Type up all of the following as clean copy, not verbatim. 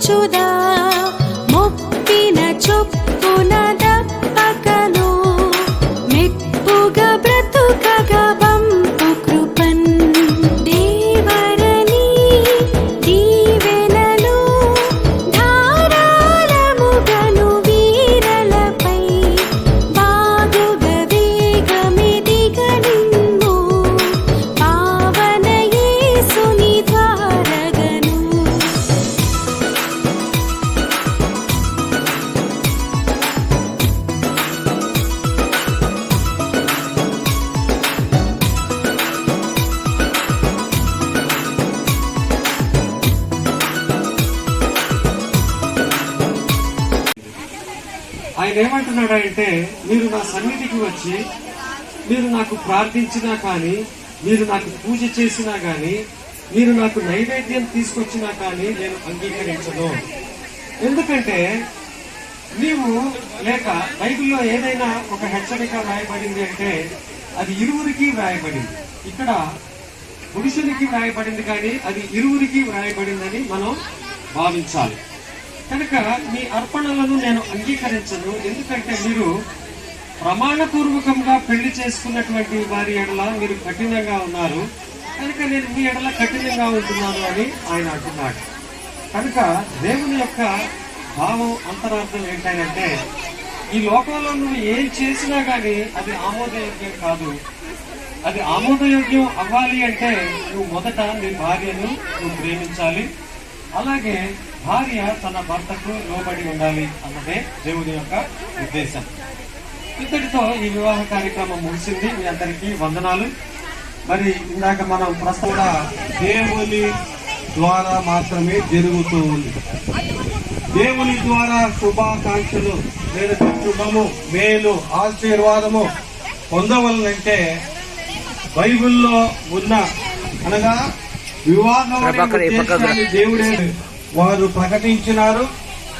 కూర్చుదా మొప్పిన చొప్పున దప్పకను మెప్పుగా బ్రతుకగా వంపు కృపన్ దేవరని దీవెనలు ధారాళముగను వీరలపై బాగుగ వేగమిదిగనిమ్ము పావన యేసుని ద్వారగను. ఆయన ఏమంటున్నాడంటే, మీరు నా సన్నిధికి వచ్చి మీరు నాకు ప్రార్థించినా కానీ, మీరు నాకు పూజ చేసినా కానీ, మీరు నాకు నైవేద్యం తీసుకొచ్చినా కానీ నేను అంగీకరించను. ఎందుకంటే నీవు లేక బైబిల్లో ఏదైనా ఒక హెచ్చరిక వ్రాయబడింది అంటే అది ఇరువురికి వ్రాయబడింది. ఇక్కడ పురుషునికి వ్రాయబడింది కానీ అది ఇరువురికి వ్రాయబడిందని మనం భావించాలి. కనుక మీ అర్పణలను నేను అంగీకరించను. ఎందుకంటే మీరు ప్రమాణపూర్వకంగా పెళ్లి చేసుకున్నటువంటి వారి ఎడల మీరు కఠినంగా ఉన్నారు కనుక నేను మీ ఎడల కఠినంగా ఉంటున్నాను అని ఆయన అంటున్నాడు. కనుక దేవుని యొక్క భావం అంతరార్థం ఏంటంటే, ఈ లోకంలో నువ్వు ఏం చేసినా గానీ అది ఆమోదయోగ్యం కాదు. అది ఆమోదయోగ్యం అవ్వాలి అంటే నువ్వు మొదట నీ భార్యను నువ్వు ప్రేమించాలి, అలాగే భార్య తన భర్తకు లోబడి ఉండాలి అన్నదే దేవుని యొక్క ఉద్దేశం. ఇంతటితో ఈ వివాహ కార్యక్రమం ముగిసింది. మీ అందరికీ వందనాలు. మరి ఇందాక మనం ప్రస్తుతం దేవుని ద్వారా మాత్రమే జరుగుతూ ఉంది. దేవుని ద్వారా శుభాకాంక్షలు లేదా శుభము, మేలు, ఆశీర్వాదము పొందవలనంటే బైబిల్లో ఉన్న అనగా వివాహం దేవుడే వారు ప్రకటించినారు.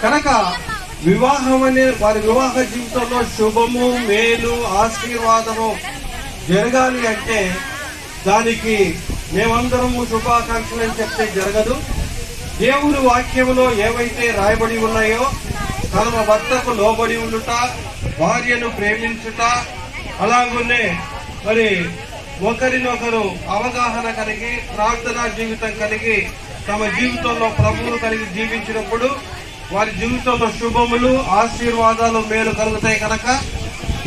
కనుక వివాహం అనే వారి వివాహ జీవితంలో శుభము, మేలు, ఆశీర్వాదము జరగాలి అంటే దానికి మేమందరము శుభాకాంక్షలు అని చెప్తే జరగదు. దేవుని వాక్యంలో ఏవైతే రాయబడి ఉన్నాయో తన భర్తకు లోబడి ఉండుట, భార్యను ప్రేమించుట, అలాగనే మరి ఒకరినొకరు అవగాహన కలిగి ప్రార్థనా జీవితం కలిగి తమ జీవితంలో ప్రభువును కలిగి జీవించినప్పుడు వారి జీవితంలో శుభములు, ఆశీర్వాదాలు, మేలు కలుగుతాయి. కనుక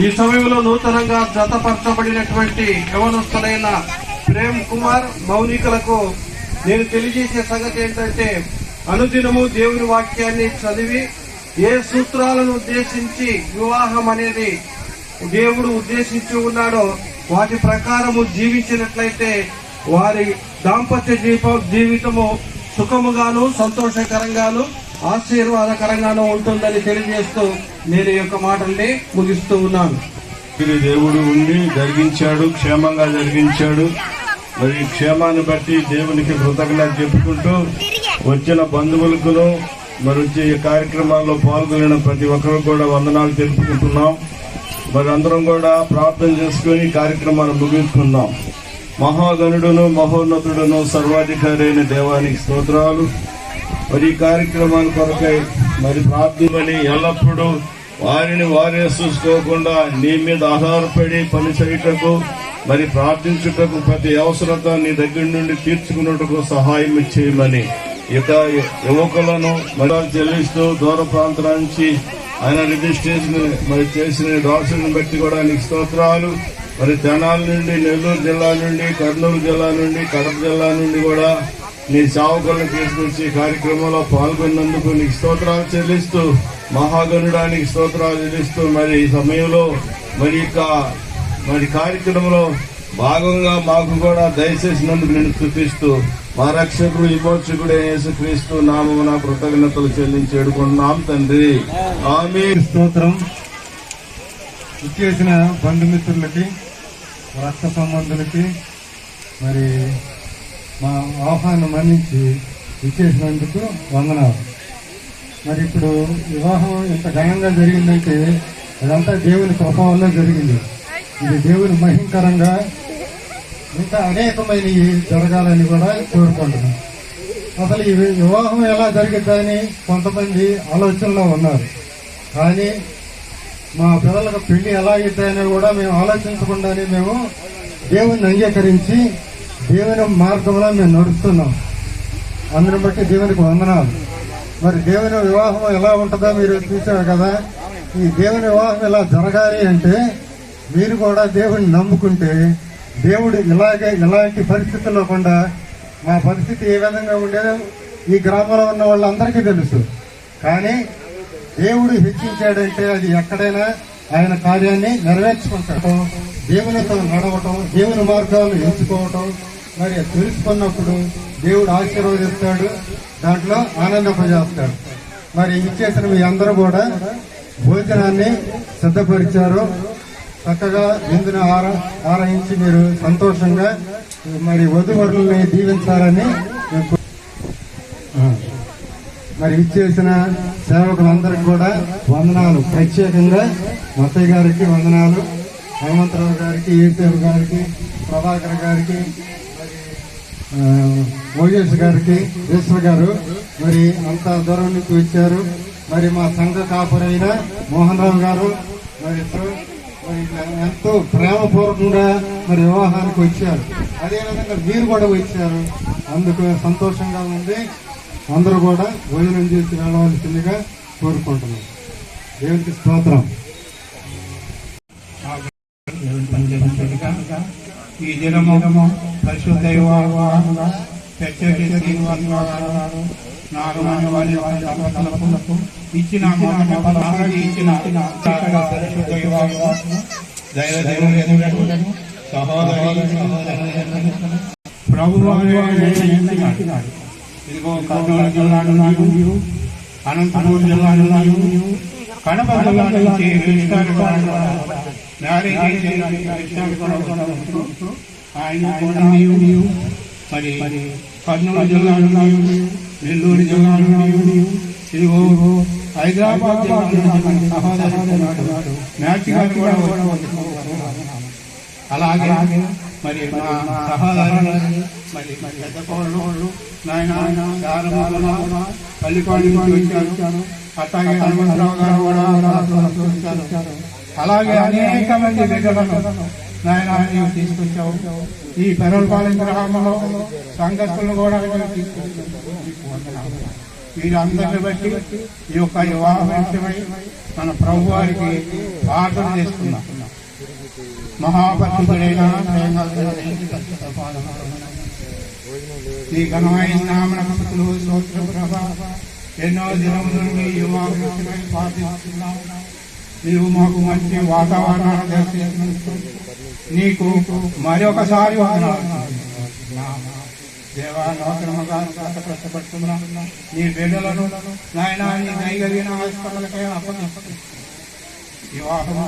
ఈ సమయంలో నూతనంగా జతపరచబడినటువంటి యవనస్తులైన ప్రేమ్ కుమార్, మౌనికలకు నేను తెలియజేసే సంగతి ఏంటంటే, అనుదినము దేవుని వాక్యాన్ని చదివి ఏ సూత్రాలను ఉద్దేశించి వివాహం అనేది దేవుడు ఉద్దేశించి ఉన్నాడో వాటి ప్రకారము జీవించినట్లయితే వారి దాంపత్య జీవితము సుఖముగాను, సంతోషకరంగాను, ఆశీర్వాదకరంగాను ఉంటుందని తెలియజేస్తూ నేను ఈ యొక్క మాటల్ని ముగిస్తూ ఉన్నాను. ఇది దేవుడు ఉండి జరిగించాడు, క్షేమంగా జరిగించాడు. మరి క్షేమాన్ని బట్టి దేవునికి కృతజ్ఞత చెప్పుకుంటూ వచ్చిన బంధువులకును మరి వచ్చే కార్యక్రమాల్లో పాల్గొనిన ప్రతి ఒక్కరు కూడా వందనాలు తెలుపుకుంటున్నాం. మరి అందరం కూడా ప్రార్థన చేసుకుని కార్యక్రమాన్ని ముగించుకుందాం. మహాగణుడును మహోన్నతుడును సర్వాధికారి అయిన దేవానికి స్తోత్రాలు. మరి ఈ కార్యక్రమాల కొరకై మరి ప్రార్థనని ఎల్లప్పుడూ వారిని వారే చూసుకోకుండా నీ మీద ఆధారపడి పని చేయుటకు మరి ప్రార్థించుటకు ప్రతి అవసరత నీ దగ్గర నుండి తీర్చుకున్నట్టుకు సహాయం చేయమని ఇక యువకులను మరి చెల్లిస్తూ దూర ప్రాంతాల నుంచి ఆయన రిజిస్ట్రేషన్ మరి చేసిన దాసులను బట్టి కూడా నీకు స్తోత్రాలు. మరి తెనాలి నుండి, నెల్లూరు జిల్లా నుండి, కర్నూలు జిల్లా నుండి, కడప జిల్లా నుండి కూడా నీ సేవకులను తీసుకొచ్చి కార్యక్రమంలో పాల్గొన్నందుకు నీకు స్తోత్రాలు చెల్లిస్తూ, మహాగణుడానికి స్తోత్రాలు చెల్లిస్తూ మరి ఈ సమయంలో మరి కార్యక్రమంలో భాగంగా మాకు కూడా దయచేసినందుకు నేను స్తుతిస్తూ మా రక్షకుడు విమోచకుడు యేసుక్రీస్తు నామమున కృతజ్ఞతలు చెల్లించి వేడుకుంటున్నాం తండ్రి. ఆమేన్. స్తోత్రం. ఇచ్చేసిన బంధుమిత్రులకి, రక్త సంబంధులకి మరి మా ఆహ్వానం మన్నించి ఇచ్చేసినందుకు వందనాలు. మరి ఇప్పుడు వివాహం ఇంత ఘనంగా జరిగిందంటే అదంతా దేవుని కృప వల్ల జరిగింది. ఇది దేవుని మహిమకరంగా ఇంకా అనేకమైనవి జరగాలని కూడా కోరుకుంటున్నాం. అసలు ఈ వివాహం ఎలా జరిగిద్దని కొంతమంది ఆలోచనలో ఉన్నారు. కానీ మా పిల్లలకు పెళ్లి ఎలా అయిద్దని కూడా మేము ఆలోచించకుండానే మేము దేవుని అంగీకరించి దేవుని మార్గంలో మేము నడుస్తున్నాం. అందుని బట్టి దేవునికి వందనాలు. మరి దేవుని వివాహం ఎలా ఉంటుందో మీరు చూశారు కదా. ఈ దేవుని వివాహం ఎలా జరగాలి అంటే మీరు కూడా దేవుడిని నమ్ముకుంటే దేవుడు ఇలాంటి పరిస్థితుల్లో కూడా మా పరిస్థితి ఏ విధంగా ఉండేదో ఈ గ్రామంలో ఉన్న వాళ్ళందరికీ తెలుసు. కానీ దేవుడు హెచ్చించాడంటే అది ఎక్కడైనా ఆయన కార్యాన్ని నెరవేర్చుకుంటాడు. దేవునితో నడవటం, దేవుని మార్గాలను ఎంచుకోవటం, మరి తెలుసుకున్నప్పుడు దేవుడు ఆశీర్వదిస్తాడు, దాంట్లో ఆనందింపజేస్తాడు. మరి ఇచ్చేసిన మీ అందరూ కూడా భోజనాన్ని సిద్ధపరిచారు. చక్కగా విందును ఆరహించి మీరు సంతోషంగా మరి వధువరులని దీవించాలని మరి ఇచ్చేసిన సేవకులందరికీ కూడా వందనాలు. ప్రత్యేకంగా మత్తయ్య గారికి వందనాలు, హనుమంతరావు గారికి, ఈశ్వర్ గారికి, ప్రభాకర్ గారికి, ఓజేష్ గారికి, ఈశ్వర్ గారు మరి అంత దూరం నుంచి వచ్చారు. మరి మా సంఘ కాపురైన మోహన్ రావు గారు మరి ఎంతో ప్రేమపూర్వకంగా మరి వివాహానికి వచ్చారు. అదేవిధంగా మీరు కూడా వచ్చారు, అందుకు సంతోషంగా ఉంది. అందరూ కూడా భోజనం చేసి వెళ్ళవలసిందిగా కోరుకుంటున్నాం. దేవునికి స్తోత్రం. ఈ దినము పరిశుద్ధ వివాహంగా ప్రత్యేక శ్రీనివాసరావు నాగమణి వారి ఇచ్చిన పరిశుద్ధ వివాహం దైవదేవుడు సహోదరి ప్రభువారు ఇదిగో కర్నూలు జిల్లాను నీవు, అనంతపూర్ జిల్లాను నీవు, కడప జిల్లా నుంచి ఆయన నీవు, మరి కర్నూలు జిల్లాను నీవు, నెల్లూరు జిల్లాను నీవు, ఇదిగో హైదరాబాద్ జిల్లా సహోదరుడు మ్యాచ్ గారు కూడా అలాగే మరి మా సహోదరులు మరి పెద్ద కోళ్ళు నాయన పల్లిపాడు వచ్చారు. అట్లాగే హనుమంతరావు గారు కూడా వచ్చారు. అలాగే అనేక మంది బిడ్డలను నాయన నీవు తీసుకొచ్చావు. ఈ పెరవలపాలెం గ్రామంలో సంఘస్థులను కూడా తీసుకొచ్చావు. వీరందరిని బట్టి ఈ యొక్క వివాహ విషయమై మన ప్రభు వారికి ప్రార్థన చేసుకున్నాం. మహాపరిశుద్ధుడైన ఈ ఘనమైన నామనమస్తులు స్తోత్ర ప్రభ ఎన్నో దినముల నుండి యువమై ప్రార్థిస్తున్నాము. నీవు మాకు మంచి వాతావరణాన్ని దర్శించినందుకు నీకు మరొకసారి దేవా నూతనముగా కష్టపడుతున్నాం. నీ బిడ్డలను నాయన నీ దయగలిగిన ఆస్పత్రులకే అప్పగించుకుంటున్నాం. వివాహం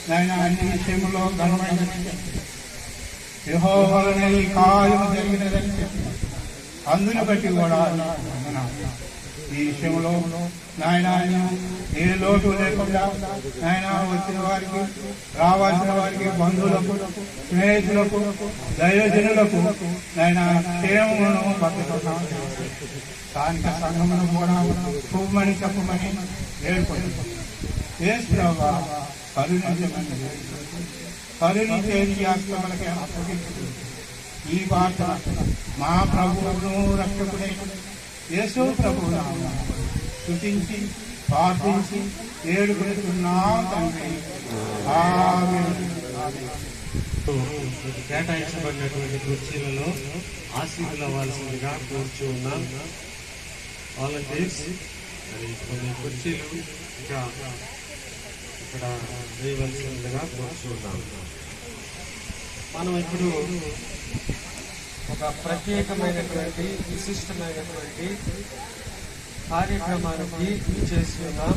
నాయన అన్ని విషయంలో ఘనమైన యెహోవానే ఈ కార్యము జరిగినదని చెప్పి అందుని బట్టి కూడా ఈ విషయంలో నాయన ఏ లోటు లేకుండా నాయన వచ్చిన వారికి, రావాల్సిన వారికి, బంధువులకు, స్నేహితులకు, దైవజనులకు నాయన క్షేమమును పట్టుకున్నాం. స్థానిక సంఘమును కూడా చూపమని చెప్పమని వేడుకుంటున్నాం. కరుణించేది ఆత్మలకి అప్పగించు. ఈ వార్త మా ప్రభువును రక్షకుడే యేసు ప్రభువును స్తుతించి ప్రార్థించి వేడుకుంటున్నాం తండ్రి. ఆమేన్. కేటాయించబడినటువంటి కుర్చీలలో ఆశీర్వాదాలు అవ్వాల్సిందిగా కూర్చు ఉన్నాం. వాలంటీర్స్ కొన్ని కుర్చీలు ఇంకా ఇక్కడ వేయవలసిందిగా కూర్చున్నాం. మనం ఇప్పుడు ఒక ప్రత్యేకమైనటువంటి విశిష్టమైనటువంటి కార్యక్రమానికి చేసి ఉన్నాం.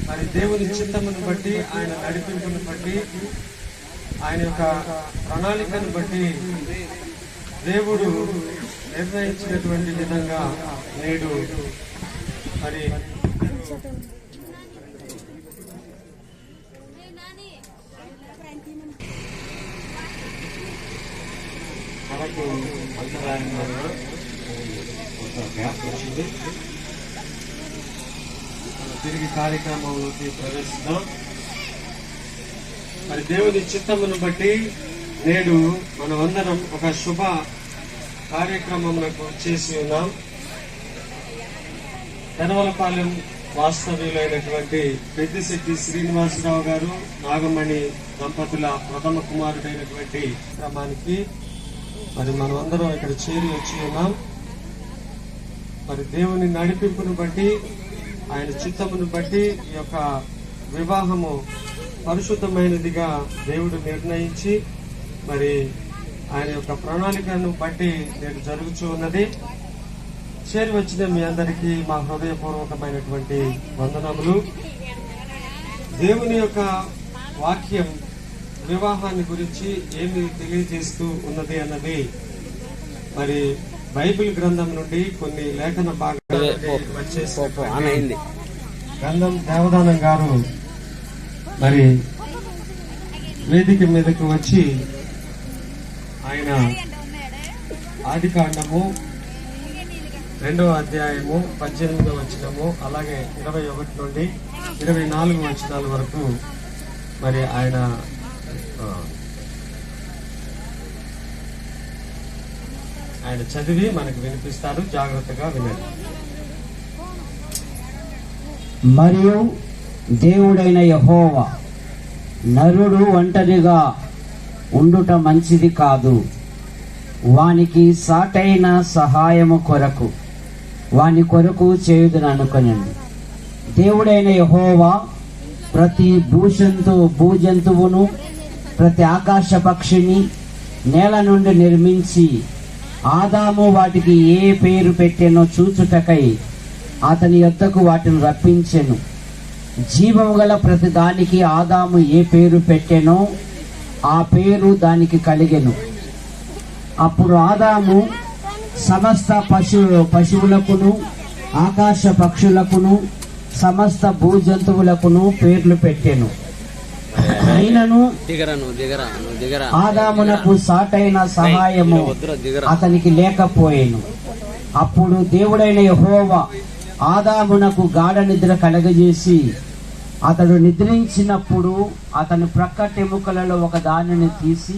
మరి దేవుని చిత్తమును బట్టి, ఆయన నడిపింపును బట్టి, ఆయన యొక్క ప్రణాళికను బట్టి దేవుడు నిర్ణయించినటువంటి విధంగా నేడు మరి మనకు అంతరాయంగా ఒక గ్యాప్ వచ్చింది. తిరిగి కార్యక్రమంలోకి ప్రవేశిద్దాం. మరి దేవుని చిత్తమును బట్టి నేడు మనమందరం ఒక శుభ కార్యక్రమంలో చేసి ఉన్నాం. తెనవలపాలెం వాస్తవ్యులైనటువంటి పెద్దిశెట్టి శ్రీనివాసరావు గారు, నాగమణి దంపతుల ప్రథమ కుమారుడైనటువంటి క్రమానికి మరి మనమందరం ఇక్కడ చేరి వచ్చి ఉన్నాం. మరి దేవుని నడిపింపును బట్టి, ఆయన చిత్తమును బట్టి ఈ యొక్క వివాహము పరిశుద్ధమైనదిగా దేవుడు నిర్ణయించి మరి ఆయన యొక్క ప్రణాళికను బట్టి నేను జరుగుతూ ఉన్నది. చేరి వచ్చిన మీ అందరికీ మా హృదయపూర్వకమైనటువంటి వందనములు. దేవుని యొక్క వాక్యం వివాహాన్ని గురించి ఏమి తెలియజేస్తూ ఉన్నది అన్నది మరి బైబిల్ గ్రంథం నుండి కొన్ని లేఖన భాగాలు వచ్చేసి గ్రంథం దేవదానం గారు మరి వేదిక మీదకు వచ్చి ఆయన ఆదికాండము 2వ అధ్యాయము 18వ వచనము అలాగే 21 నుండి 24 వచనాల వరకు మరి ఆయన చదివి మనకు వినిపిస్తారు. జాగ్రత్తగా వినండి. మరియు దేవుడైన యెహోవా, నరుడు ఒంటరిగా ఉండుట మంచిది కాదు, వానికి సాటైన సహాయము కొరకు వాని కొరకు చేయుదుననుకొనండి. దేవుడైన యెహోవా ప్రతి భూజంతువును ప్రతి ఆకాశ పక్షిని నేల నుండి నిర్మించి ఆదాము వాటికి ఏ పేరు పెట్టెనో చూచుటకై అతని యొద్దకు వాటిని రప్పించెను. జీవము గల ప్రతి దానికి ఆదాము ఏ పేరు పెట్టెనో ఆ పేరు దానికి కలిగెను. అప్పుడు ఆదాము సమస్త పశువులకును ఆకాశ పక్షులకును సమస్త భూజంతువులకును పేర్లు పెట్టెను. అయినను ఆదామునకు సాటైన సహాయము అతనికి లేకపోయెను. అప్పుడు దేవుడైన యెహోవా ఆదామునకు గాఢ నిద్ర కలగజేసి అతడు నిద్రించినప్పుడు అతని ప్రక్కటెముకలలో ఒక దానిని తీసి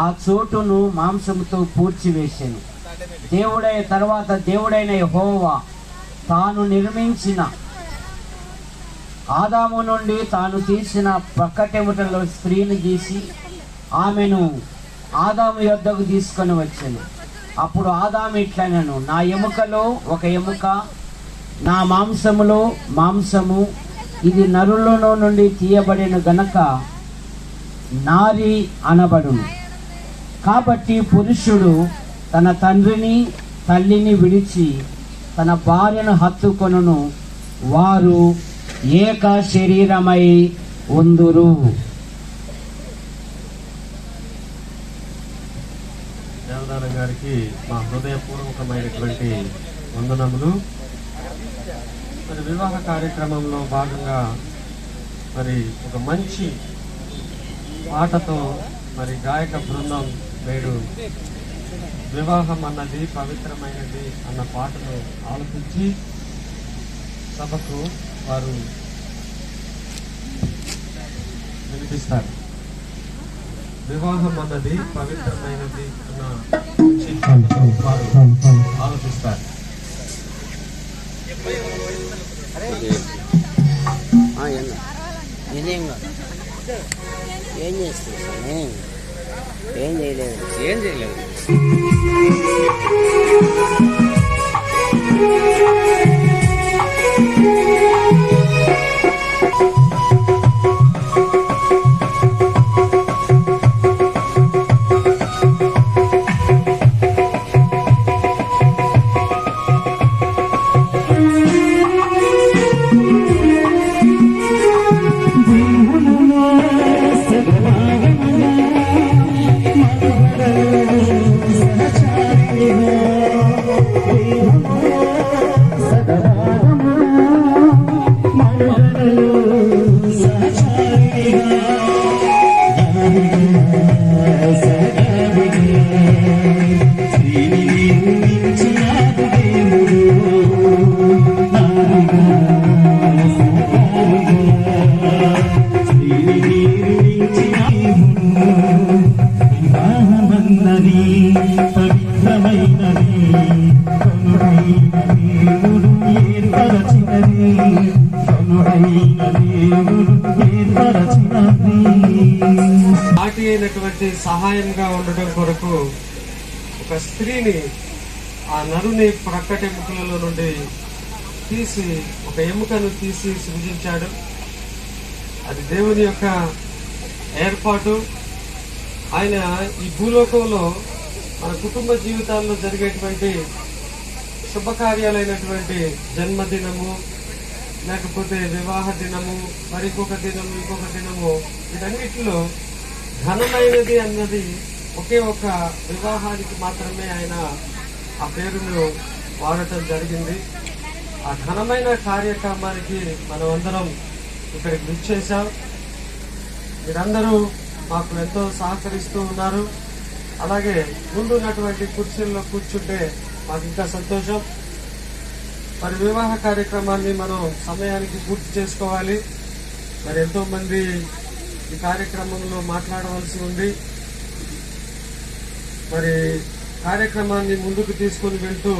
ఆ చోటును మాంసముతో పూడ్చివేసెను. దేవుడైన యెహోవా తాను నిర్మించిన ఆదాము నుండి తాను తీసిన ప్రక్కటెముకలలో స్త్రీని గీసి ఆమెను ఆదాము యొద్దకు తీసుకొని వచ్చెను. అప్పుడు ఆదాము ఇట్లనెను, నా ఎముకలో ఒక ఎముక, నా మాంసములో మాంసము, ఇది నరులలో నుండి తీయబడిన గనక నారి అనబడును. కాబట్టి పురుషుడు తన తండ్రిని తల్లిని విడిచి తన భార్యను హత్తుకొనును, వారు ఏక శరీరమై ఉందురు. దేవదానం గారికి మా హృదయపూర్వకమైనటువంటి వందనములు. మరి వివాహ కార్యక్రమంలో భాగంగా మరి ఒక మంచి పాటతో మరి గాయక బృందం నేడు వివాహం అన్నది పవిత్రమైనది అన్న పాటను ఆలోచించి సభకు వారు వినిపిస్తారు. వివాహం అన్నది పవిత్రమైనది అన్న వారు ఆలోచిస్తారు. ఏం చేస్తుంది? ఏం చేయలేదు. సహాయంగా ఉండడం కొరకు ఒక స్త్రీని ఆ నరుని ప్రక్కటెముకలలో నుండి తీసి ఒక ఎముకను తీసి సృజించాడు. అది దేవుని యొక్క ఏర్పాటు. ఆయన ఈ భూలోకంలో మన కుటుంబ జీవితాల్లో జరిగేటువంటి శుభకార్యాలైనటువంటి జన్మదినము, లేకపోతే వివాహ దినము, మరి ఇంకొక దినము, వీటన్నిటిలో ఘనమైనది అన్నది ఒకే ఒక వివాహానికి మాత్రమే ఆయన ఆ పేరును వాడటం జరిగింది. ఆ ఘనమైన కార్యక్రమానికి మనం అందరం ఇక్కడికి విచ్చేశాం. మీరందరూ మాకు ఎంతో సహకరిస్తూ ఉన్నారు. అలాగే ముందున్నటువంటి కుర్చీల్లో కూర్చుంటే మాకు ఇంకా సంతోషం. మరి వివాహ కార్యక్రమాన్ని మనం సమయానికి పూర్తి చేసుకోవాలి. మరి ఎంతో మంది ఈ కార్యక్రమంలో మాట్లాడవలసి ఉంది. మరి కార్యక్రమాన్ని ముందుకు తీసుకుని వెళ్తూ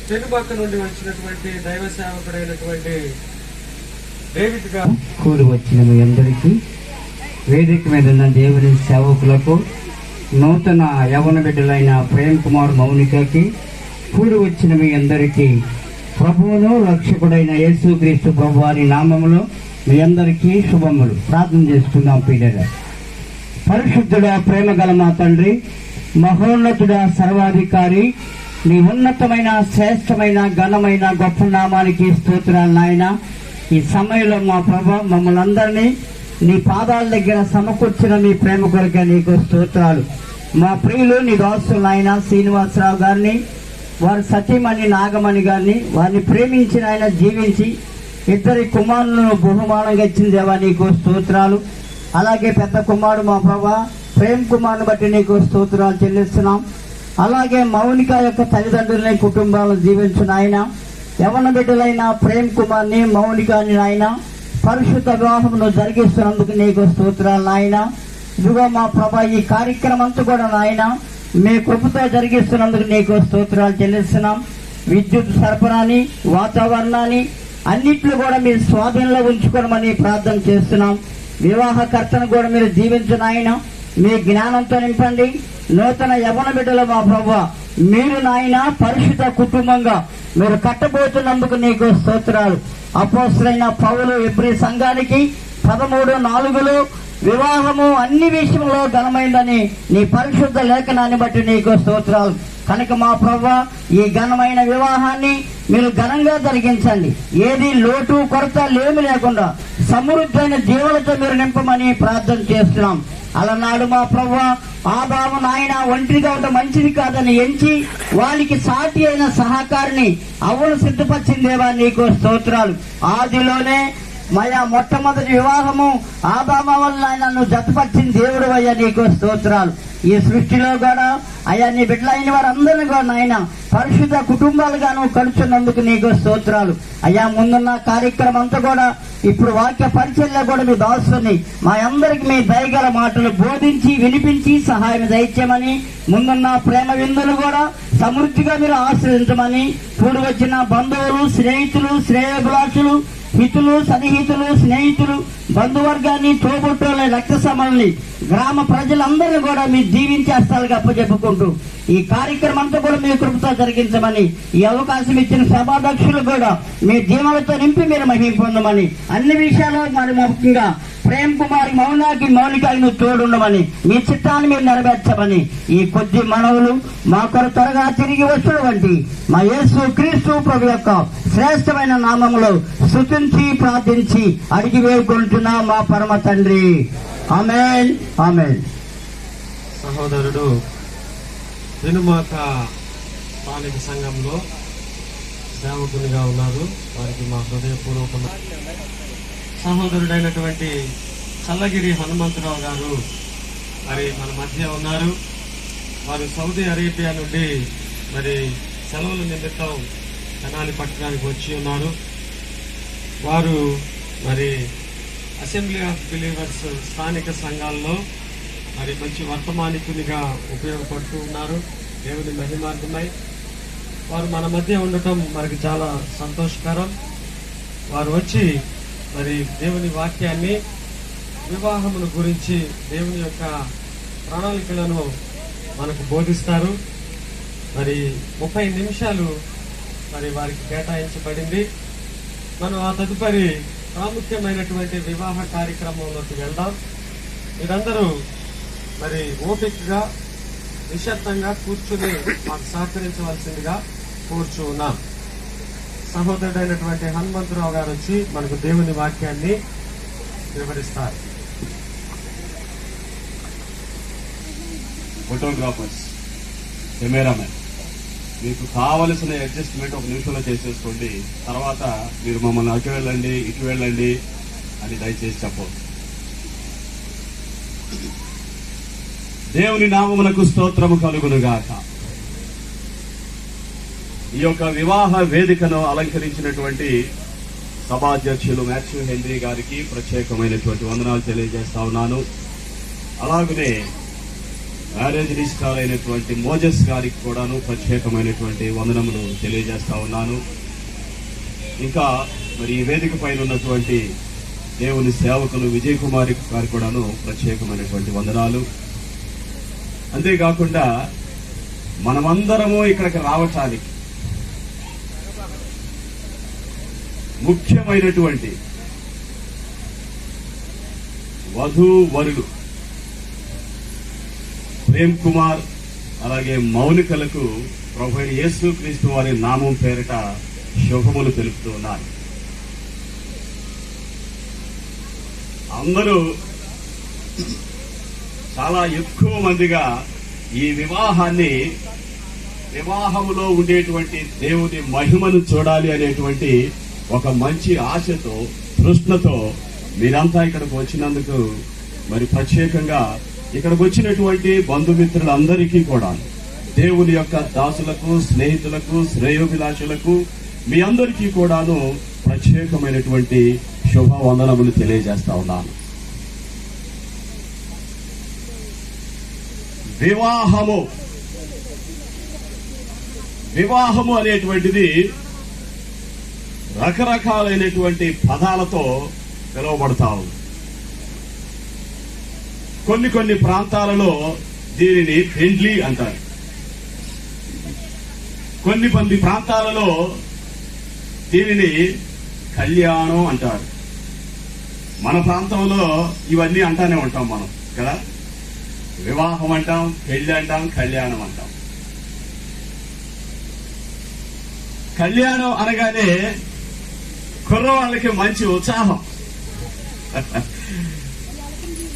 చెనుబాక నుండి వచ్చినటువంటి దైవ సేవకుడైనటువంటి డేవిడ్ గారు కూడి వచ్చిన మీ అందరికీ, వేదిక మీద ఉన్న దేవుని సేవకులకు, నూతన యవన బిడ్డలైన ప్రేమ్ కుమార్ మౌనికకి, కూడి వచ్చిన మీ అందరికీ ప్రభువును రక్షకుడైన యేసుక్రీస్తు ప్రభు వారి నామములో మీ అందరికీ శుభములు. ప్రార్థన చేసుకుందాం. పీడగా పరిశుద్ధుడా, ప్రేమ గల మా తండ్రి, మహోన్నతుడా, సర్వాధికారి, నీ ఉన్నతమైన శ్రేష్టమైన ఘనమైన గొప్ప నామానికి స్తోత్రాలు నాయన. ఈ సమయంలో మా ప్రభు మమ్మల్ని అందరినీ నీ పాదాల దగ్గర సమకూర్చిన మీ ప్రేమ కొరకే నీకు స్తోత్రాలు. మా ప్రియులు నీ దాసులు నాయన శ్రీనివాసరావు గారిని, వారి సతీమణి నాగమణి గారిని, వారిని ప్రేమించిన ఆయన జీవించి ఇద్దరి కుమారులను బహుమానంగా ఇచ్చిన దేవా నీకు స్తోత్రాలు. అలాగే పెద్ద కుమారుడు మా ప్రభా ప్రేమ్ కుమార్ని బట్టి నీకు స్తోత్రాలు చెల్లిస్తున్నాం. అలాగే మౌనిక యొక్క తల్లిదండ్రులని కుటుంబాలను జీవించిన ఆయన, యవన బిడ్డలైన ప్రేమ్ కుమార్ని మౌనికని ఆయన పరిశుద్ధ వివాహమును జరిగిస్తున్నందుకు నీకు స్తోత్రాలు నాయన. ఇదిగో మా ప్రభా ఈ కార్యక్రమం అంతా కూడా నాయన మీ కృపతో జరిగిస్తున్నందుకు నీకు స్తోత్రాలు చెల్లిస్తున్నాం. విద్యుత్ సరఫరాని, వాతావరణాన్ని అన్నిట్లు కూడా మీరు స్వాధీనంలో ఉంచుకోవడమని ప్రార్థన చేస్తున్నాం. వివాహకర్తను కూడా మీరు దీవించిన ఆయన మీ జ్ఞానంతో నింపండి. నూతన యవన బిడ్డలు మా ప్రభువా, మీరు నాయన పరిశుద్ధ కుటుంబంగా మీరు కట్టబోతున్నందుకు నీకు స్తోత్రాలు. అపోస్తలుడైన పౌలు ఎబ్రీ సంఘానికి 13:4 వివాహము అన్ని విషయంలో ఘనమైందని నీ పరిశుద్ధ లేఖనాన్ని బట్టి నీకు స్తోత్రాలు. కనుక మా ప్రభువా, ఈ ఘనమైన వివాహాన్ని మీరు ఘనంగా జరిగించండి. ఏది లోటు కొరత లేమి లేకుండా సమృద్ధైన జీవులతో మీరు నింపమని ప్రార్థన చేస్తున్నాం. అలనాడు మా ప్రభువా ఆదాము నాయన ఒంటరిగా ఉండడం మంచిది కాదని ఎంచి వాళ్ళకి సాటి అయిన సహకారిని అవ్వను సిద్ధపరిచిందేవా నీకు స్తోత్రాలు. ఆదిలోనే మయా మొట్టమొదటి వివాహము ఆదాము వల్ల నన్ను జతపరిచిన దేవుడు అయ్యా నీకు స్తోత్రాలు. ఈ సృష్టిలో కూడా అయ్యా నీ బిడ్డలైన వారందరినీ కూడా నాయన పరిశుద్ధ కుటుంబాలుగాను కలుచున్నందుకు నీకు స్తోత్రాలు. అయ్యా ముందున్న కార్యక్రమం అంతా కూడా ఇప్పుడు వాక్య పరిచయంలో కూడా మీ దాసుని మా అందరికి మీ దయగల మాటలు బోధించి వినిపించి సహాయం దయచేయమని, ముందున్న ప్రేమ విందులు కూడా సమృద్ధిగా మీరు ఆశ్రయించమని, కూడి వచ్చిన బంధువులు, స్నేహితులు, శ్రేయోభిలాషులు, హితులు, సన్నిహితులు, స్నేహితులు, బంధువర్గాన్ని, తోబుట్టుల రక్త సమల్ని, గ్రామ ప్రజలందరినీ కూడా మీ దీవించేస్తాలుగా అప్పచెప్పుకుంటూ ఈ కార్యక్రమం అంతా కూడా మీ కృపతో జరిగించమని, ఈ అవకాశం ఇచ్చిన సభాధ్యక్షులు కూడా మీ దీవెనలతో నింపి మీరు మహిమ పొందమని, అన్ని విషయాల్లో మరి ముఖ్యంగా ప్రేమ్ కుమార్ మౌనికను తోడుండమని, మీ చిత్తాన్ని మీరు నెరవేర్చమని, ఈ కొద్ది మనవులు మా కొరకు త్వరగా తిరిగి వచ్చువంటి మా యేసు క్రీస్తు ప్రభు యొక్క శ్రేష్టమైన నామంలో స్తుతించి ప్రార్థించి అడిగి వేడుకుంటున్నా మా పరమ తండ్రి. ఆమేన్, ఆమేన్. సహోదరుడు వెనుమాక స్థానిక సంఘంలో సేవకునిగా ఉన్నారు. వారికి మా హృదయపూర్వకమైన సహోదరుడైనటువంటి చల్లగిరి హనుమంతరావు గారు మరి మన మధ్య ఉన్నారు. వారు సౌదీ అరేబియా నుండి మరి సెలవుల నిమిత్తం తెనాలి పట్టణానికి వచ్చి ఉన్నారు. వారు మరి అసెంబ్లీ ఆఫ్ బిలీవర్స్ స్థానిక సంఘాల్లో మరి మంచి వర్తమానికునిగా ఉపయోగపడుతూ ఉన్నారు. దేవుని మహిమార్థమై వారు మన మధ్య ఉండటం మనకి చాలా సంతోషకరం. వారు వచ్చి మరి దేవుని వాక్యాన్ని, వివాహమును గురించి, దేవుని యొక్క ప్రణాళికలను మనకు బోధిస్తారు. మరి 30 నిమిషాలు మరి వారికి కేటాయించబడింది. మనం ఆ తదుపరి ప్రాముఖ్యమైనటువంటి వివాహ కార్యక్రమంలోకి వెళ్దాం. మీరందరూ మరి ఓపికగా నిశ్శబ్దంగా కూర్చుని మాకు సహకరించవలసిందిగా కూర్చున్నాం. సహోదరుడైనటువంటి హనుమంతరావు గారు వచ్చి మనకు దేవుని వాక్యాన్ని వివరిస్తారు. ఫోటోగ్రాఫర్స్, కెమెరామెన్, మీకు కావలసిన అడ్జస్ట్మెంట్ ఒక నిమిషంలో చేసేసుకోండి. తర్వాత మీరు మమ్మల్ని అటు వెళ్ళండి ఇటు వెళ్ళండి అని దయచేసి చెప్పండి. దేవుని నామమునకు స్తోత్రము కలుగునుగాక. ఈ యొక్క వివాహ వేదికను అలంకరించినటువంటి సభాధ్యక్షులు మాథ్యూ హెన్రీ గారికి ప్రత్యేకమైనటువంటి వందనాలు తెలియజేస్తా ఉన్నాను. అలాగనే మ్యారేజ్ రిజిస్ట్రార్ అయినటువంటి మోజెస్ గారికి కూడాను ప్రత్యేకమైనటువంటి వందనములు తెలియజేస్తా ఉన్నాను. ఇంకా మరి ఈ వేదిక పైన ఉన్నటువంటి దేవుని సేవకులు విజయ్ కుమార్ గారికి కూడాను ప్రత్యేకమైనటువంటి వందనాలు. అంతేకాకుండా మనమందరము ఇక్కడికి రావటానికి ముఖ్యమైనటువంటి వధూవరులు ప్రేమ్ కుమార్ అలాగే మౌనికలకు ప్రభువైన యేసుక్రీస్తు వారి నామం పేరిట శుభములు తెలుపుతూ ఉన్నారు. అందరూ చాలా ఎక్కువ మందిగా ఈ వివాహములో ఉండేటువంటి దేవుని మహిమను చూడాలి అనేటువంటి ఒక మంచి ఆశతో, తృష్ణతో మీరంతా ఇక్కడికి వచ్చినందుకు మరి ప్రత్యేకంగా ఇక్కడికి వచ్చినటువంటి బంధుమిత్రులందరికీ కూడా దేవుని యొక్క దాసులకు, స్నేహితులకు, శ్రేయోభిలాషులకు మీ అందరికీ కూడాను ప్రత్యేకమైనటువంటి శుభవందనములు తెలియజేస్తా ఉన్నాను. వివాహము అనేటువంటిది రకరకాలైనటువంటి పదాలతో పిలువబడతా ఉంది. కొన్ని ప్రాంతాలలో దీనిని పెండ్లి అంటారు. కొన్ని ప్రాంతాలలో దీనిని కళ్యాణం అంటారు. మన ప్రాంతంలో ఇవన్నీ అంటానే ఉంటాం మనం కదా. వివాహం అంటాం, పెళ్లి అంటాం, కళ్యాణం అంటాం. కళ్యాణం అనగానే కుర్రవాళ్ళకి మంచి ఉత్సాహం.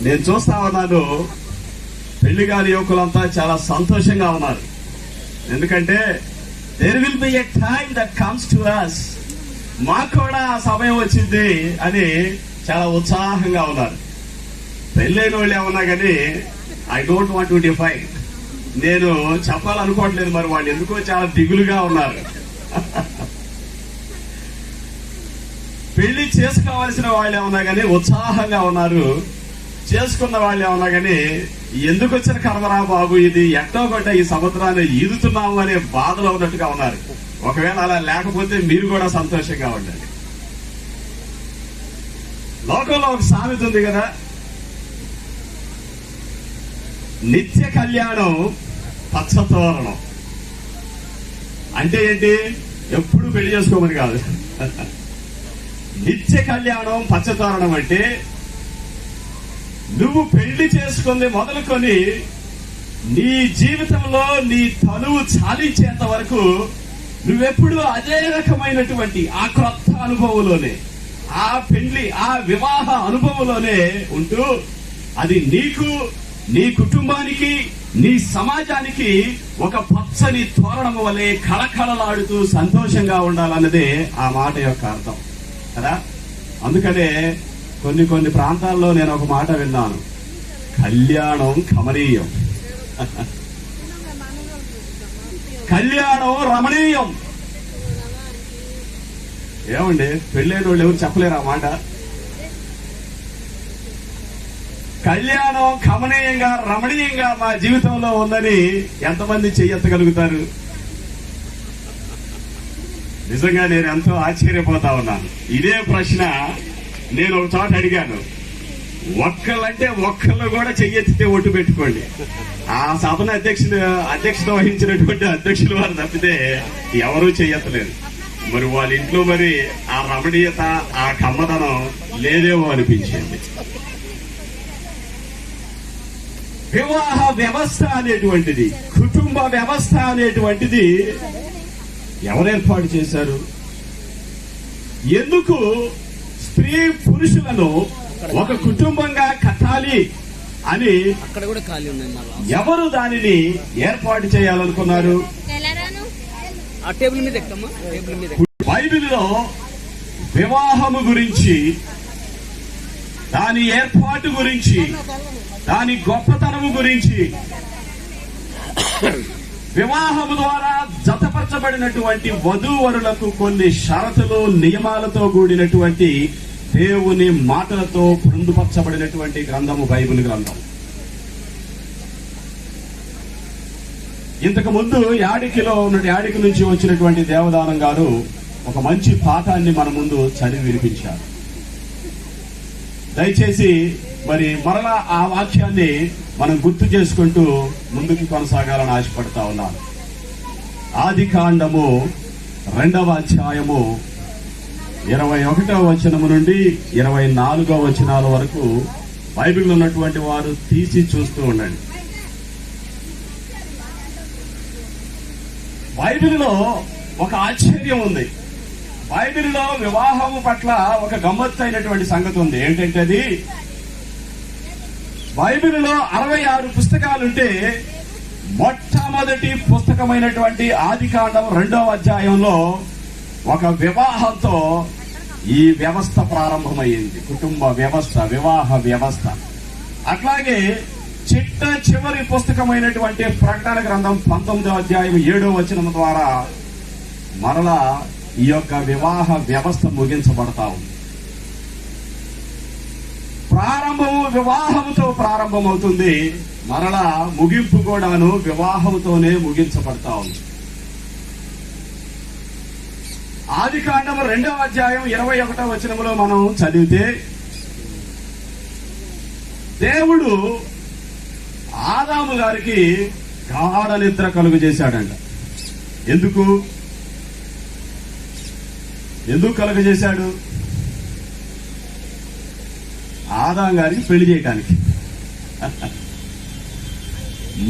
నేను చూస్తా ఉన్నాను, పెళ్లి కాని యువకులంతా చాలా సంతోషంగా ఉన్నారు. ఎందుకంటే there will be a time that comes to us, మాకు కూడా ఆ సమయం వచ్చింది అని చాలా ఉత్సాహంగా ఉన్నారు. పెళ్ళైన వాళ్ళు ఏమన్నా కానీ I don't want to define, నేను చెప్పాలనుకోవట్లేదు. మరి వాళ్ళు ఎందుకో చాలా దిగులుగా ఉన్నారు. పెళ్లి చేసుకోవాల్సిన వాళ్ళు ఏమన్నా కానీ ఉత్సాహంగా ఉన్నారు. చేసుకున్న వాళ్ళు ఏమన్నా కానీ ఎందుకు వచ్చిన కర్మరా బాబు, ఇది ఎట్టో కొట్ట ఈ సముద్రాన్ని ఈదుతున్నాము అనే బాధలో ఉన్నట్టుగా ఉన్నారు. ఒకవేళ అలా లేకపోతే మీరు కూడా సంతోషంగా ఉండండి. లోకంలో ఒక సామెత ఉంది కదా, నిత్య కళ్యాణం పచ్చతోరణం. అంటే ఏంటి? ఎప్పుడు పెళ్లి చేసుకోమని కాదు. నిత్య కళ్యాణం పచ్చతోరణం అంటే నువ్వు పెళ్లి చేసుకుంది మొదలుకొని నీ జీవితంలో నీ తనువు చాలించేంత వరకు నువ్వెప్పుడు అదే రకమైనటువంటి ఆ క్రొత్త అనుభవంలోనే, ఆ పెళ్లి, ఆ వివాహ అనుభవంలోనే ఉంటూ అది నీకు, నీ కుటుంబానికి, నీ సమాజానికి ఒక పచ్చని తోరణం వలె కళకళలాడుతూ సంతోషంగా ఉండాలన్నదే ఆ మాట యొక్క అర్థం కదా. అందుకనే కొన్ని ప్రాంతాల్లో నేను ఒక మాట విన్నాను, కళ్యాణం కమనీయం, కళ్యాణం రమణీయం. ఏమండి, పెళ్ళైన వాళ్ళు ఎవరు చెప్పలేరు ఆ మాట. కళ్యాణం కమనీయంగా, రమణీయంగా మా జీవితంలో ఉందని ఎంతమంది చెయ్యెత్తగలుగుతారు? నిజంగా నేను ఎంతో ఆశ్చర్యపోతా ఉన్నాను. ఇదే ప్రశ్న నేను ఒక చోట అడిగాను. ఒక్కళ్ళంటే ఒక్కళ్ళు కూడా చెయ్యెత్తితే ఒట్టు పెట్టుకోండి. ఆ సభను అధ్యక్షత వహించినటువంటి అధ్యక్షులు వారు తప్పితే ఎవరూ చెయ్యెత్తలేదు. మరి వాళ్ళ ఇంట్లో మరి ఆ రమణీయత, ఆ కమ్మదనం లేదేమో అనిపించింది. వివాహ వ్యవస్థ అనేటువంటిది, కుటుంబ వ్యవస్థ అనేటువంటిది ఎవరు ఏర్పాటు చేశారు? ఎందుకు స్త్రీ పురుషులను ఒక కుటుంబంగా కట్టాలి అని ఎవరు దానిని ఏర్పాటు చేయాలనుకున్నారు? బైబిల్లో వివాహము గురించి, దాని ఏర్పాటు గురించి, దాని గొప్పతనము గురించి, వివాహము ద్వారా జతపరచబడినటువంటి వధూవరులకు కొన్ని షరతులు, నియమాలతో కూడినటువంటి దేవుని మాటలతో పొందుపరచబడినటువంటి గ్రంథము బైబిల్ గ్రంథం. ఇంతకు ముందు యాడికి నుంచి వచ్చినటువంటి దేవదానం గారు ఒక మంచి పాఠాన్ని మన ముందు చదివి వినిపించారు. దయచేసి మరి మరలా ఆ వాక్యాన్ని మనం గుర్తు చేసుకుంటూ ముందుకు కొనసాగాలని ఆశపడతా ఉన్నాను. ఆదికాండము 2వ అధ్యాయము 21వ వచనము నుండి 24వ వచనాల వరకు బైబిల్లో ఉన్నటువంటి వారు తీసి చూస్తూ ఉండండి. బైబిల్లో ఒక ఆశ్చర్యం ఉంది. బైబిల్లో వివాహము పట్ల ఒక గమ్మత్తైనటువంటి సంగతి ఉంది. ఏంటంటే అది బైబిల్లో 66 పుస్తకాలుంటే మొట్టమొదటి పుస్తకమైనటువంటి ఆదికాండం 2వ అధ్యాయంలో ఒక వివాహంతో ఈ వ్యవస్థ ప్రారంభమైంది. కుటుంబ వ్యవస్థ, వివాహ వ్యవస్థ. అట్లాగే చివరి పుస్తకమైనటువంటి ప్రకటన గ్రంథం 19వ అధ్యాయం 7వ వచనం ద్వారా మరలా ఈ యొక్క వివాహ వ్యవస్థ ముగించబడతా ఉంది. ప్రారంభము వివాహంతో ప్రారంభమవుతుంది, మరలా ముగింపు కూడాను వివాహంతోనే ముగించబడతా ఉంది. ఆదికాండం 2వ అధ్యాయం 21వ వచనంలో మనం చదివితే దేవుడు ఆదాము గారికి గాఢ నిద్ర కలుగు చేశాడంట. ఎందుకు కలుగజేశాడు? ఆదాం గారికి పెళ్లి చేయటానికి.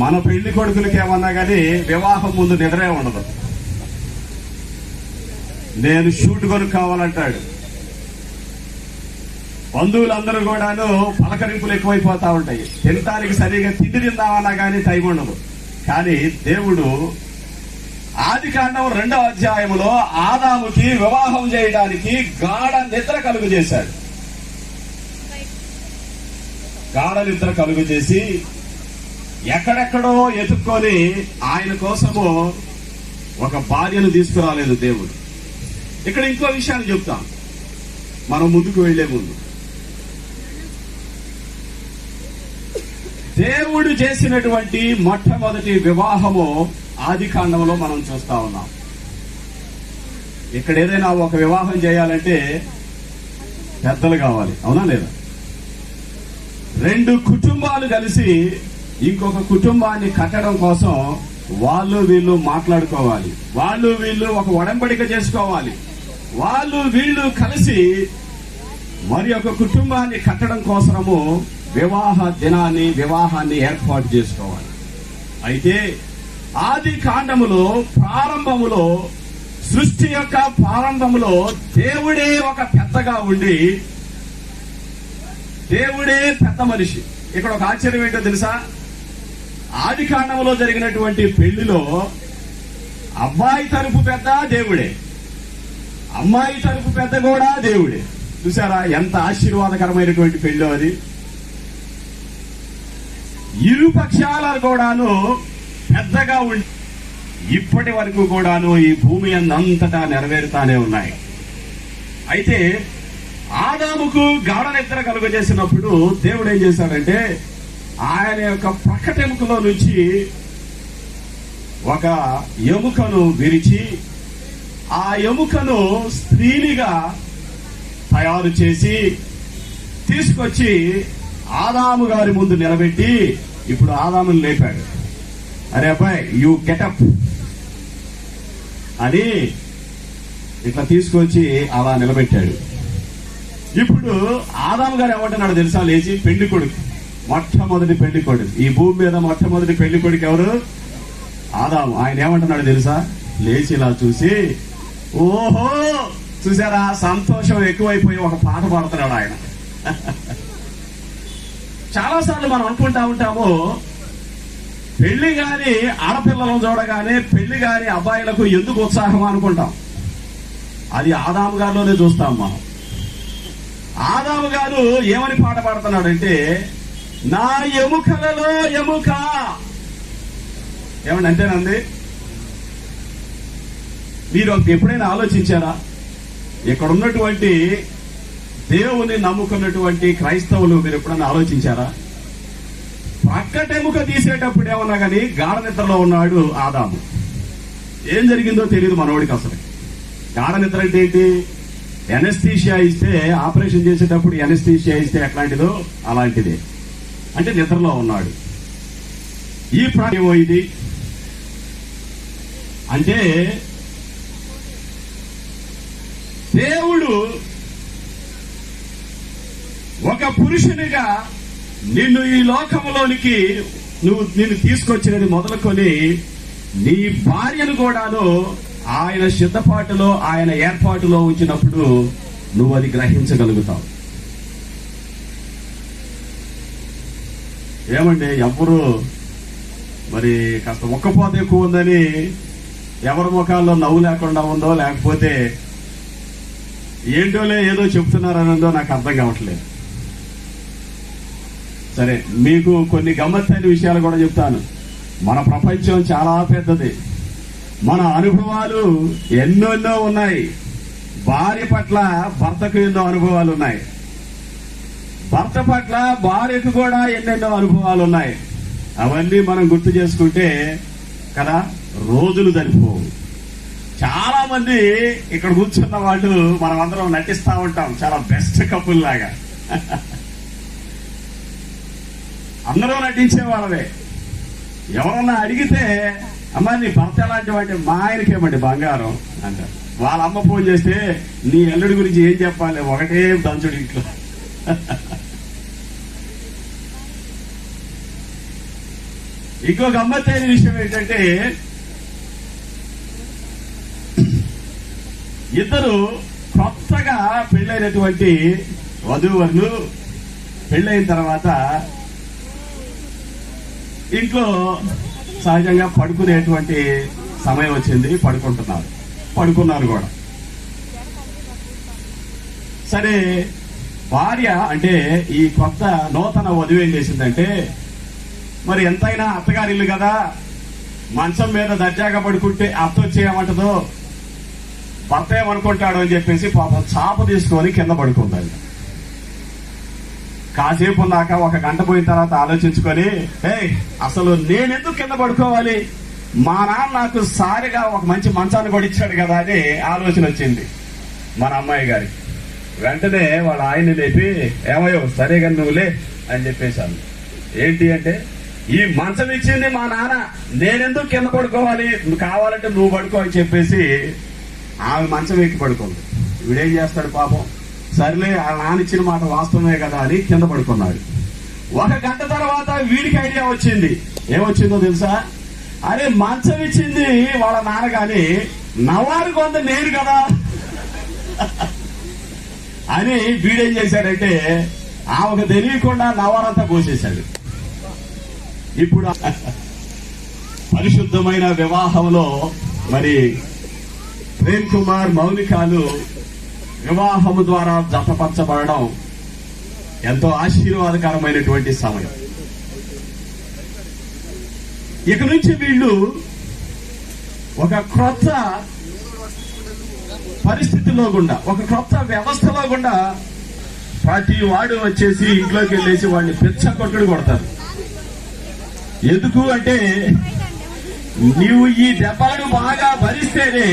మన పెళ్లి కొడుకులకి ఏమన్నా కానీ వివాహం ముందు నిద్రే ఉండదు. నేను షూట్ కొనుక్కోవాలంటాడు. బంధువులందరూ కూడాను పలకరింపులు ఎక్కువైపోతా ఉంటాయి. తినటానికి సరిగా తిండి తిందామన్నా కానీ టైం ఉండదు. కానీ దేవుడు ఆదికాండం 2వ అధ్యాయంలో ఆదాముకి వివాహం చేయడానికి గాఢ నిద్ర కలుగు చేశాడు. గాఢ నిద్ర కలుగు చేసి ఎక్కడెక్కడో ఎత్తుక్కొని ఆయన కోసము ఒక భార్యను తీసుకురాలేదు దేవుడు. ఇక్కడ ఇంకో విషయాన్ని చెప్తాం మనం ముందుకు వెళ్లే ముందు. దేవుడు చేసినటువంటి మొట్టమొదటి వివాహము ఆదికాండంలో మనం చూస్తా ఉన్నాం. ఇక్కడ ఏదైనా ఒక వివాహం చేయాలంటే పెద్దలు కావాలి, అవునా లేదా? 2 కుటుంబాలు కలిసి ఇంకొక కుటుంబాన్ని కట్టడం కోసం వాళ్ళు వీళ్ళు మాట్లాడుకోవాలి, వాళ్ళు వీళ్ళు ఒక ఒడంబడిక చేసుకోవాలి, వాళ్ళు వీళ్ళు కలిసి మరి ఒక కుటుంబాన్ని కట్టడం కోసము వివాహాన్ని ఏర్పాటు చేసుకోవాలి. అయితే ఆది కాండములో ప్రారంభములో, సృష్టి యొక్క ప్రారంభములో దేవుడే ఒక పెద్దగా ఉండి, దేవుడే పెద్ద మనిషి. ఇక్కడ ఒక ఆశ్చర్యం ఏంటో తెలుసా? ఆది కాండములో జరిగినటువంటి పెళ్లిలో అబ్బాయి తరపు పెద్ద దేవుడే, అమ్మాయి తరపు పెద్ద కూడా దేవుడే. చూసారా ఎంత ఆశీర్వాదకరమైనటువంటి పెళ్లి అది. ఇరు పక్షాల కూడాను పెద్దగా ఉండి ఇప్పటి వరకు కూడాను ఈ భూమి అంతటా నెరవేరుతానే ఉన్నాయి. అయితే ఆదాముకు గాఢ నిద్ర కలుగజేసినప్పుడు దేవుడు ఏం చేశాడంటే ఆయన యొక్క ప్రక్కటెముకలో నుంచి ఒక ఎముకను విరిచి ఆ ఎముకను స్త్రీనిగా తయారు చేసి తీసుకొచ్చి ఆదాము గారి ముందు నిలబెట్టి ఇప్పుడు ఆదాముని లేపాడు. అరే అబ్బాయి, యూ గెటప్ అని ఇట్లా తీసుకొచ్చి అలా నిలబెట్టాడు. ఇప్పుడు ఆదాము గారు ఏమంటున్నాడు తెలుసా? లేచి పెళ్లి కొడుకు, మొట్టమొదటి పెళ్లి కొడుకు, ఈ భూమి మీద మొట్టమొదటి పెళ్లి కొడుకు ఎవరు? ఆదాము. ఆయన ఏమంటున్నాడు తెలుసా? లేచి ఇలా చూసి, ఓహో చూసారా, సంతోషం ఎక్కువైపోయి ఒక పాట పాడుతున్నాడు ఆయన. చాలాసార్లు మనం అనుకుంటా ఉంటాము, పెళ్లి గాని ఆడపిల్లలను చూడగానే పెళ్లి గాని అబ్బాయిలకు ఎందుకు ఉత్సాహం అనుకుంటాం. అది ఆదాము గారిలోనే చూస్తాం మనం. ఆదాము గారు ఏమని పాట పాడుతున్నాడంటే, నా ఎముకలలో ఎముక. ఏమండి, అంతేనండి? మీరు ఎప్పుడైనా ఆలోచించారా? ఇక్కడ ఉన్నటువంటి దేవుని నమ్ముకున్నటువంటి క్రైస్తవులు మీరు ఎప్పుడైనా ఆలోచించారా? పక్కటెముక తీసేటప్పుడు ఏమన్నా కానీ గాఢ నిద్రలో ఉన్నాడు ఆదాము. ఏం జరిగిందో తెలియదు మనోడికి అసలు. గాఢ నిద్ర అంటే ఏంటి? ఎనస్థీషియా ఇస్తే, ఆపరేషన్ చేసేటప్పుడు ఎనస్థీషియా ఇస్తే ఎట్లాంటిదో అలాంటిదే. అంటే నిద్రలో ఉన్నాడు. ఈ ప్రాణం ఇది అంటే దేవుడు ఒక పురుషునిగా నిన్ను ఈ లోకంలోనికి నిన్ను తీసుకొచ్చినది మొదలుకొని నీ భార్యను కూడాను ఆయన సిద్ధపాటులో, ఆయన ఏర్పాటులో ఉంచినప్పుడు నువ్వు అది గ్రహించగలుగుతావు. ఏమండి, ఎవరు మరి కాస్త ఒక్కపోతే ఎక్కువ ఉందని ఎవరి ముఖాల్లో నవ్వు లేకుండా ఉందో, లేకపోతే ఏంటోలే ఏదో చెప్తున్నారనందో నాకు అర్థం కావట్లేదు. సరే, మీకు కొన్ని గమ్మత్తైన విషయాలు కూడా చెప్తాను. మన ప్రపంచం చాలా పెద్దది. మన అనుభవాలు ఎన్నెన్నో ఉన్నాయి. భార్య పట్ల భర్తకు ఎన్నో అనుభవాలు ఉన్నాయి. భర్త పట్ల భార్యకు కూడా ఎన్నెన్నో అనుభవాలు ఉన్నాయి. అవన్నీ మనం గుర్తు చేసుకుంటే కదా రోజులు సరిపోవు. చాలా మంది ఇక్కడ కూర్చున్న వాళ్ళు మనం అందరం నటిస్తా ఉంటాం చాలా బెస్ట్ కపుల్ లాగా. అందరూ నటించే వాళ్ళవే. ఎవరన్నా అడిగితే, అమ్మా నీ భర్త ఎలాంటి వాటి, మా ఆయనకేమండి బంగారం అంటారు. వాళ్ళ అమ్మ ఫోన్ చేస్తే నీ అల్లుడి గురించి ఏం చెప్పాలి, ఒకటే దంచుడు ఇంట్లో. ఇంకో గమ్మత్తైన విషయం ఏంటంటే, ఇద్దరు కొత్తగా పెళ్ళైనటువంటి వధూవరులు పెళ్ళైన తర్వాత ఇంట్లో సహజంగా పడుకునేటువంటి సమయం వచ్చింది. పడుకున్నారు కూడా. సరే, భార్య అంటే ఈ కొత్త నూతన వధువు ఏం చేసిందంటే, మరి ఎంతైనా అత్తగారిల్లు కదా, మంచం మీద దర్జాగా పడుకుంటే అత్త వచ్చేయమంటదో, భర్త ఏమనుకుంటాడు అని చెప్పేసి పాపం చాప తీసుకొని కింద పడుకుందండి. కాసేపు ఉన్నాక, ఒక గంట పోయిన తర్వాత ఆలోచించుకొని, అసలు నేనెందుకు కింద పడుకోవాలి, మా నాన్న నాకు సారిగా ఒక మంచి మంచాన్ని కూడా ఇచ్చాడు కదా అని ఆలోచన వచ్చింది మన అమ్మాయి గారికి. వెంటనే వాళ్ళ ఆయన్ని లేపి, ఏమయ్యో సరేగా నువ్వులే అని చెప్పేశాను. ఏంటి అంటే, ఈ మంచం ఇచ్చింది మా నాన్న, నేనెందుకు కింద పడుకోవాలి, కావాలంటే నువ్వు పడుకో అని చెప్పేసి ఆమె మంచం ఎక్కి పడుకుంది. వీడేం చేస్తాడు పాపం, సర్లే వాళ్ళ నాన్న ఇచ్చిన మాట వాస్తవమే కదా అని కింద పడుకున్నాడు. ఒక గంట తర్వాత వీడికి ఐడియా వచ్చింది. ఏమొచ్చిందో తెలుసా? అరే, మంచం ఇచ్చింది వాళ్ళ నాన్న గాని నవారు కొంత నేను కదా అని వీడేం చేశాడంటే, ఆమెకు తెలియకుండా నవారంతా పోసేశాడు. ఇప్పుడు పరిశుద్ధమైన వివాహంలో మరి ప్రేమ్ కుమార్ మౌనికాలు వివాహము ద్వారా జతపరచబడడం ఎంతో ఆశీర్వాదకరమైనటువంటి సమయం. ఇక నుంచి వీళ్ళు ఒక క్రొత్త పరిస్థితిలో గుండా, ఒక క్రొత్త వ్యవస్థలో గుండా ప్రతి వాడు వచ్చేసి ఇంట్లోకి వెళ్ళేసి వాడిని పెచ్చ కొట్టుడు కొడతారు. ఎందుకు అంటే, నీవు ఈ దెబ్బలను బాగా భరిస్తేనే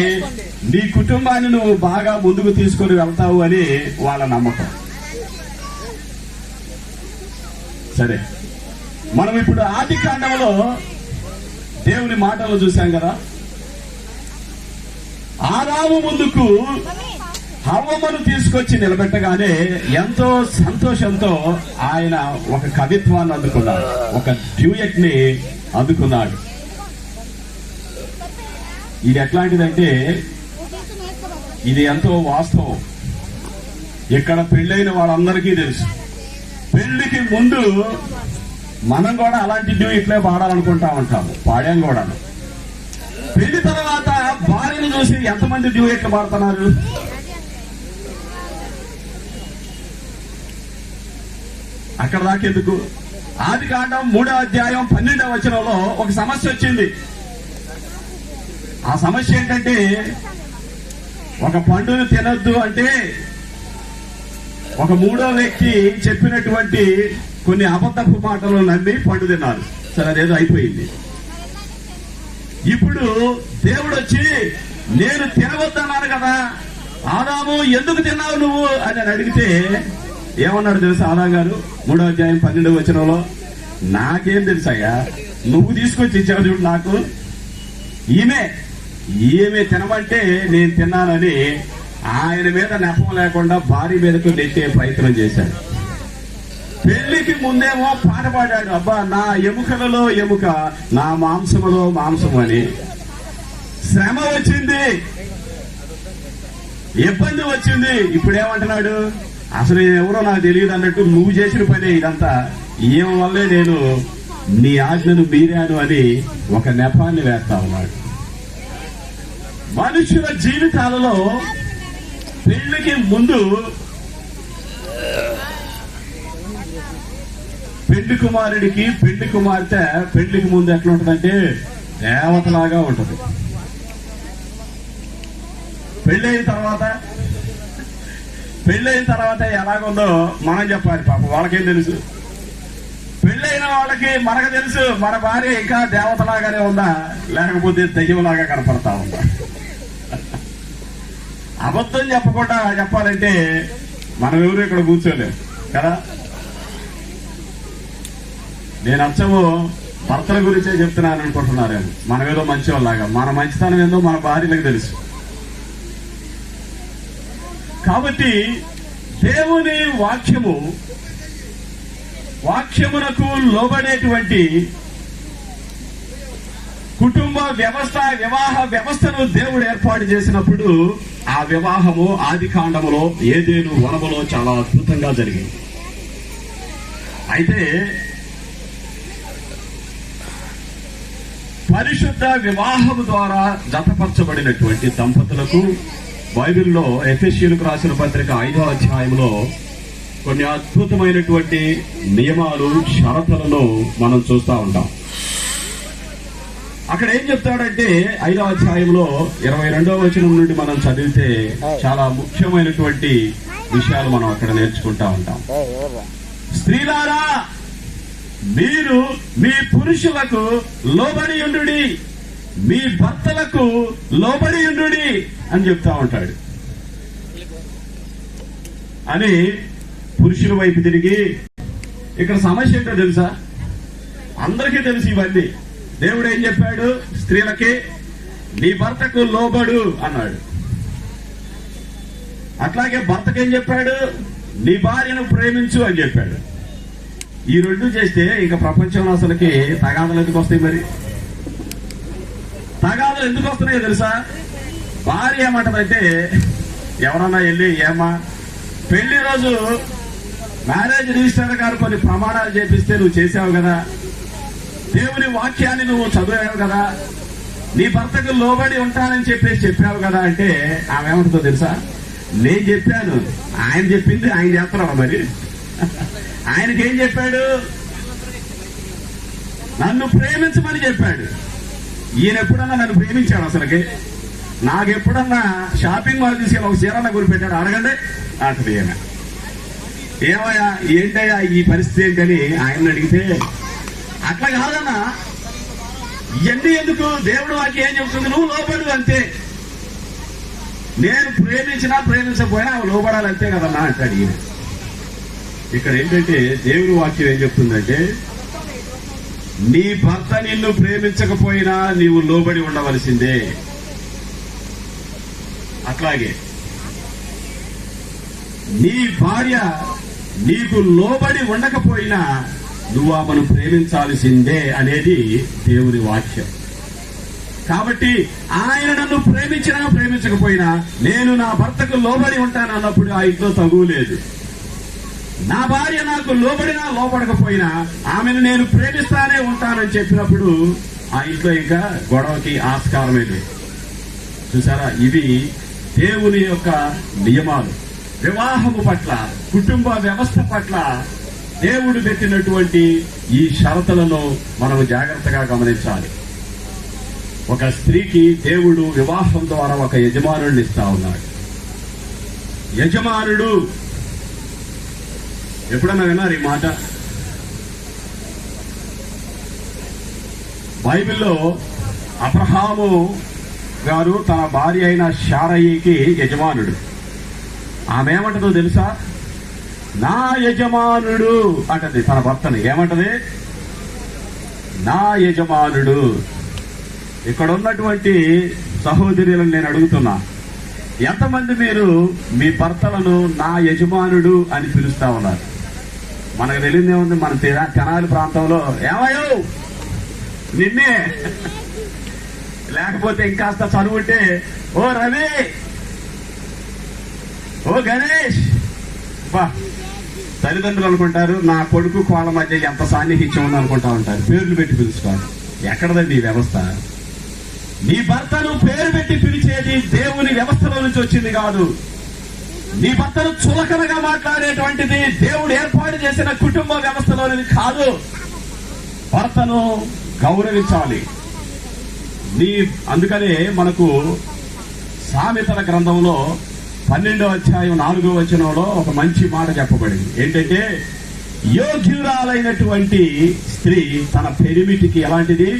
నీ కుటుంబాన్ని నువ్వు బాగా ముందుకు తీసుకొని వెళ్తావు అని వాళ్ళ నమ్మకం. సరే, మనం ఇప్పుడు ఆది కాండంలో దేవుని మాటలు చూసాం కదా. ఆదాము ముందుకు హవ్వను తీసుకొచ్చి నిలబెట్టగానే ఎంతో సంతోషంతో ఆయన ఒక కవిత్వాన్ని అందుకున్నాడు, ఒక డ్యూయట్ ని అందుకున్నాడు. ఇది ఎట్లాంటిదంటే ఇది ఎంతో వాస్తవం. ఇక్కడ పెళ్ళైన వాళ్ళందరికీ తెలుసు. పెళ్లికి ముందు మనం కూడా అలాంటి డ్యూయట్లే పాడాలనుకుంటా ఉంటాము, పాడాం కూడా. పెళ్లి తర్వాత భార్యను చూసి ఎంతమంది డ్యూయట్లు పాడుతున్నారు? అక్కడ దాకెందుకు, ఆది కాండం 3వ అధ్యాయం 12వ వచనంలో ఒక సమస్య వచ్చింది. ఆ సమస్య ఏంటంటే, ఒక పండును తినొద్దు అంటే ఒక 3వ వ్యక్తి చెప్పినటువంటి కొన్ని అబద్ధపు మాటలు నమ్మి పండు తిన్నారు. సరే, అదేదో అయిపోయింది. ఇప్పుడు దేవుడు వచ్చి నేను తినవద్దన్నాను కదా, ఆదాము ఎందుకు తిన్నావు నువ్వు అని అడిగితే ఏమన్నాడు తెలుసా ఆదాం గారు? 3వ అధ్యాయం 12వ వచనంలో, నాకేం తెలుసయ్యా, నువ్వు తీసుకొచ్చి ఇచ్చావు చూడు నాకు, ఈమె తినమంటే నేను తిన్నానని ఆయన మీద నెపం లేకుండా భార్య మీదకు నెట్టే ప్రయత్నం చేశాడు. పెళ్లికి ముందేమో పాట పాడాడు, అబ్బా నా ఎముకలలో ఎముక, నా మాంసములో మాంసం అని. శ్రమ వచ్చింది, ఇబ్బంది వచ్చింది. ఇప్పుడేమంటున్నాడు, అసలు ఎవరో నాకు తెలియదు అన్నట్టు, నువ్వు చేసిన పనే ఇదంతా, ఈమె వల్లే నేను నీ ఆజ్ఞను మీరాను అని ఒక నెపాన్ని వేస్తా ఉన్నాడు. మనుషుల జీవితాలలో పెళ్లికి ముందు పెళ్లి కుమారుడికి పెళ్లి కుమార్తె పెళ్లికి ముందు ఎట్లా ఉంటుందంటే దేవతలాగా ఉంటుంది. పెళ్ళైన తర్వాత ఎలాగుందో మనం చెప్పాలి. పాపం వాళ్ళకేం తెలుసు? పెళ్ళైన వాళ్ళకి మనకు తెలుసు మన భార్య ఇంకా దేవతలాగానే ఉందా లేకపోతే దెయ్యంలాగా కనపడతా ఉందా. అబద్ధం చెప్పకుండా చెప్పాలంటే మనం ఎవరు ఇక్కడ కూర్చోలేము కదా. నేను అచ్చము భర్తల గురించే చెప్తున్నాను అనుకుంటున్నారేమో. మనం ఏదో మంచివాళ్ళలాగా, మన మంచితనం ఏందో మన భార్యలకు తెలుసు. కాబట్టి దేవుని వాక్యమునకు లోబడేటువంటి కుటుంబ వ్యవస్థ, వివాహ వ్యవస్థను దేవుడు ఏర్పాటు చేసినప్పుడు ఆ వివాహము ఆది కాండములో ఏదేను వనములో చాలా అద్భుతంగా జరిగింది. అయితే పరిశుద్ధ వివాహము ద్వారా జతపరచబడినటువంటి దంపతులకు బైబిల్లో ఎఫెసీయులకు రాసిన పత్రిక 5వ అధ్యాయంలో కొన్ని అద్భుతమైనటువంటి నియమాలు, షరతులను మనం చూస్తూ ఉంటాం. అక్కడ ఏం చెప్తాడంటే 5వ అధ్యాయంలో 22వ వచనం నుండి మనం చదివితే చాలా ముఖ్యమైనటువంటి విషయాలు మనం అక్కడ నేర్చుకుంటా ఉంటాం. స్త్రీలారా మీరు మీ పురుషులకు లోబడి ఉండుడి, మీ భర్తలకు లోబడి ఉండుడి అని చెప్తా ఉంటాడు. అని పురుషుల వైపు తిరిగి, ఇక్కడ సమస్య ఏంటో తెలుసా? అందరికీ తెలుసు ఇవన్నీ. దేవుడు ఏం చెప్పాడు? స్త్రీలకి నీ భర్తకు లోబడు అన్నాడు. అట్లాగే భర్తకు ఏం చెప్పాడు? నీ భార్యను ప్రేమించు అని చెప్పాడు. ఈ రెండు చేస్తే ఇంకా ప్రపంచంలో అసలుకి తగాదలు ఎందుకు వస్తాయి? మరి తగాదలు ఎందుకు వస్తున్నాయో తెలుసా? భార్య ఏమంటదంటే, ఎవరన్నా వెళ్ళి ఏమా పెళ్లి రోజు మ్యారేజ్ రిజిస్టర్ గారు కొన్ని ప్రమాణాలు చేపిస్తే నువ్వు చేసావు కదా, దేవుని వాక్యాన్ని నువ్వు చదివావు కదా, నీ భర్తకు లోబడి ఉంటానని చెప్పావు కదా అంటే ఆమె ఏమంటుందో తెలుసా? నేను చెప్పాను, ఆయన చెప్పింది ఆయన చేస్తున్నావా? మరి ఆయనకేం చెప్పాడు? నన్ను ప్రేమించమని చెప్పాడు. ఈయన ఎప్పుడన్నా నన్ను ప్రేమించాడు? అసలుకి నాకెప్పుడన్నా షాపింగ్ మాల్ తీసుకెళ్ళి ఒక చీరన్న గురిపెట్టాడు? అడగండి అంటది ఈయన. ఏమయ్యా ఏంటయ్యా ఈ పరిస్థితి ఏంటని ఆయన అడిగితే, అట్లా కాదన్నా, ఇవన్నీ ఎందుకు? దేవుడు వాక్యం ఏం చెప్తుంది? నువ్వు లోబడు అంతే. నేను ప్రేమించినా ప్రేమించకపోయినా అవి లోబడాలి అంతే కదన్నా అంటాడు ఈయన. ఇక్కడ ఏంటంటే దేవుని వాక్యం ఏం చెప్తుందంటే, నీ భర్త నిన్ను ప్రేమించకపోయినా నీవు లోబడి ఉండవలసిందే. అట్లాగే నీ భార్య నీకు లోబడి ఉండకపోయినా నువ్వు ఆమెను ప్రేమించాల్సిందే అనేది దేవుని వాక్యం. కాబట్టి ఆయన నన్ను ప్రేమించినా ప్రేమించకపోయినా నేను నా భర్తకు లోబడి ఉంటాను అన్నప్పుడు ఆ ఇంట్లో తగులేదు. నా భార్య నాకు లోబడినా లోబడకపోయినా ఆమెను నేను ప్రేమిస్తానే ఉంటానని చెప్పినప్పుడు ఆ ఇంట్లో ఇంకా గొడవకి ఆస్కారమే లేదు. చూసారా, ఇవి దేవుని యొక్క నియమాలు. వివాహము పట్ల, కుటుంబ వ్యవస్థ పట్ల దేవుడు పెట్టినటువంటి ఈ షరతులను మనం జాగ్రత్తగా గమనించాలి. ఒక స్త్రీకి దేవుడు వివాహం ద్వారా ఒక యజమానుడిని ఇస్తా ఉన్నాడు. యజమానుడు, ఎప్పుడన్నా విన్నారు ఈ మాట? బైబిల్లో అబ్రహాము గారు తన భార్య అయిన శారయికి యజమానుడు. ఆమె ఏమంటదో తెలుసా? నా యజమానుడు అంటది తన భర్తని. ఏమంటది? నా యజమానుడు. ఇక్కడ ఉన్నటువంటి సహోదరులను నేను అడుగుతున్నా, ఎంతమంది మీరు మీ భర్తలను నా యజమానుడు అని పిలుస్తా ఉన్నారు? మనకు తెలియదే ఉంది. మన తెనాలి ప్రాంతంలో ఏమయ్యో నిన్నే, లేకపోతే ఇంకాస్త చదువుంటే ఓ రవి, ఓ గణేష్. బా, తల్లిదండ్రులు అనుకుంటారు నా కొడుకు కోళ్ళ మధ్య ఎంత సాన్నిహిత్యం ఉంది అనుకుంటా ఉంటారు. పేర్లు పెట్టి పిలుచుకోవాలి. ఎక్కడదండి ఈ వ్యవస్థ? నీ భర్తను పేరు పెట్టి పిలిచేది దేవుని వ్యవస్థలో నుంచి వచ్చింది కాదు. నీ భర్తను చులకనగా మాట్లాడేటువంటిది దేవుడు ఏర్పాటు చేసిన కుటుంబ వ్యవస్థలోనిది కాదు. భర్తను గౌరవించాలి. అందుకనే మనకు సామెతల గ్రంథంలో 12వ అధ్యాయం 4వ వచనంలో ఒక మంచి మాట చెప్పబడింది. ఏంటంటే, యోగ్యురాలైనటువంటి స్త్రీ తన పెరిమిటికి ఎలాంటిది?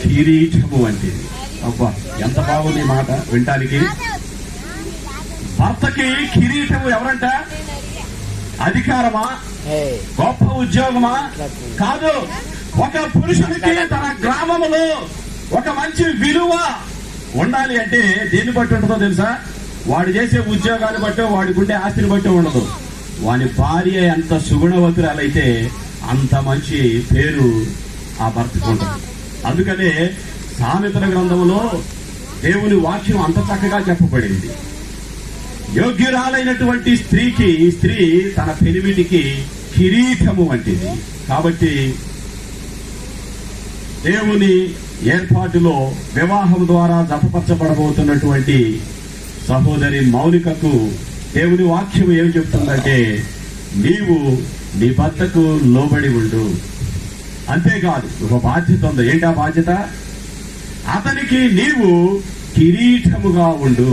కిరీటము వంటిది. అబ్బా, ఎంత బాగుంది మాట వినటానికి. భర్తకి కిరీటము ఎవరంట? అధికారమా? గొప్ప ఉద్యోగమా? కాదు. ఒక పురుషునికి తన గ్రామంలో ఒక మంచి విలువ ఉండాలి అంటే దేన్ని బట్టి ఉంటుందో తెలుసా? వాడు చేసే ఉద్యోగాన్ని బట్టో, వాడికి ఉండే ఆస్తిని బట్టో ఉండదు. వాని భార్య ఎంత సుగుణవతురాలైతే అంత మంచి పేరు ఆ భర్తకు ఉంటుంది. అందుకనే సామెతల గ్రంథంలో దేవుని వాక్యం అంత చక్కగా చెప్పబడింది. యోగ్యురాలైనటువంటి స్త్రీ తన పెనిమిటికి కిరీటము వంటిది. కాబట్టి దేవుని ఏర్పాటులో వివాహం ద్వారా జతపరచబడబోతున్నటువంటి సహోదరి మౌనికకు దేవుని వాక్యం ఏమి చెప్తుందంటే, నీవు నీ భర్తకు లోబడి ఉండు. అంతేకాదు, ఒక బాధ్యత ఉంది. ఏంటా బాధ్యత? అతనికి నీవు కిరీటముగా ఉండు.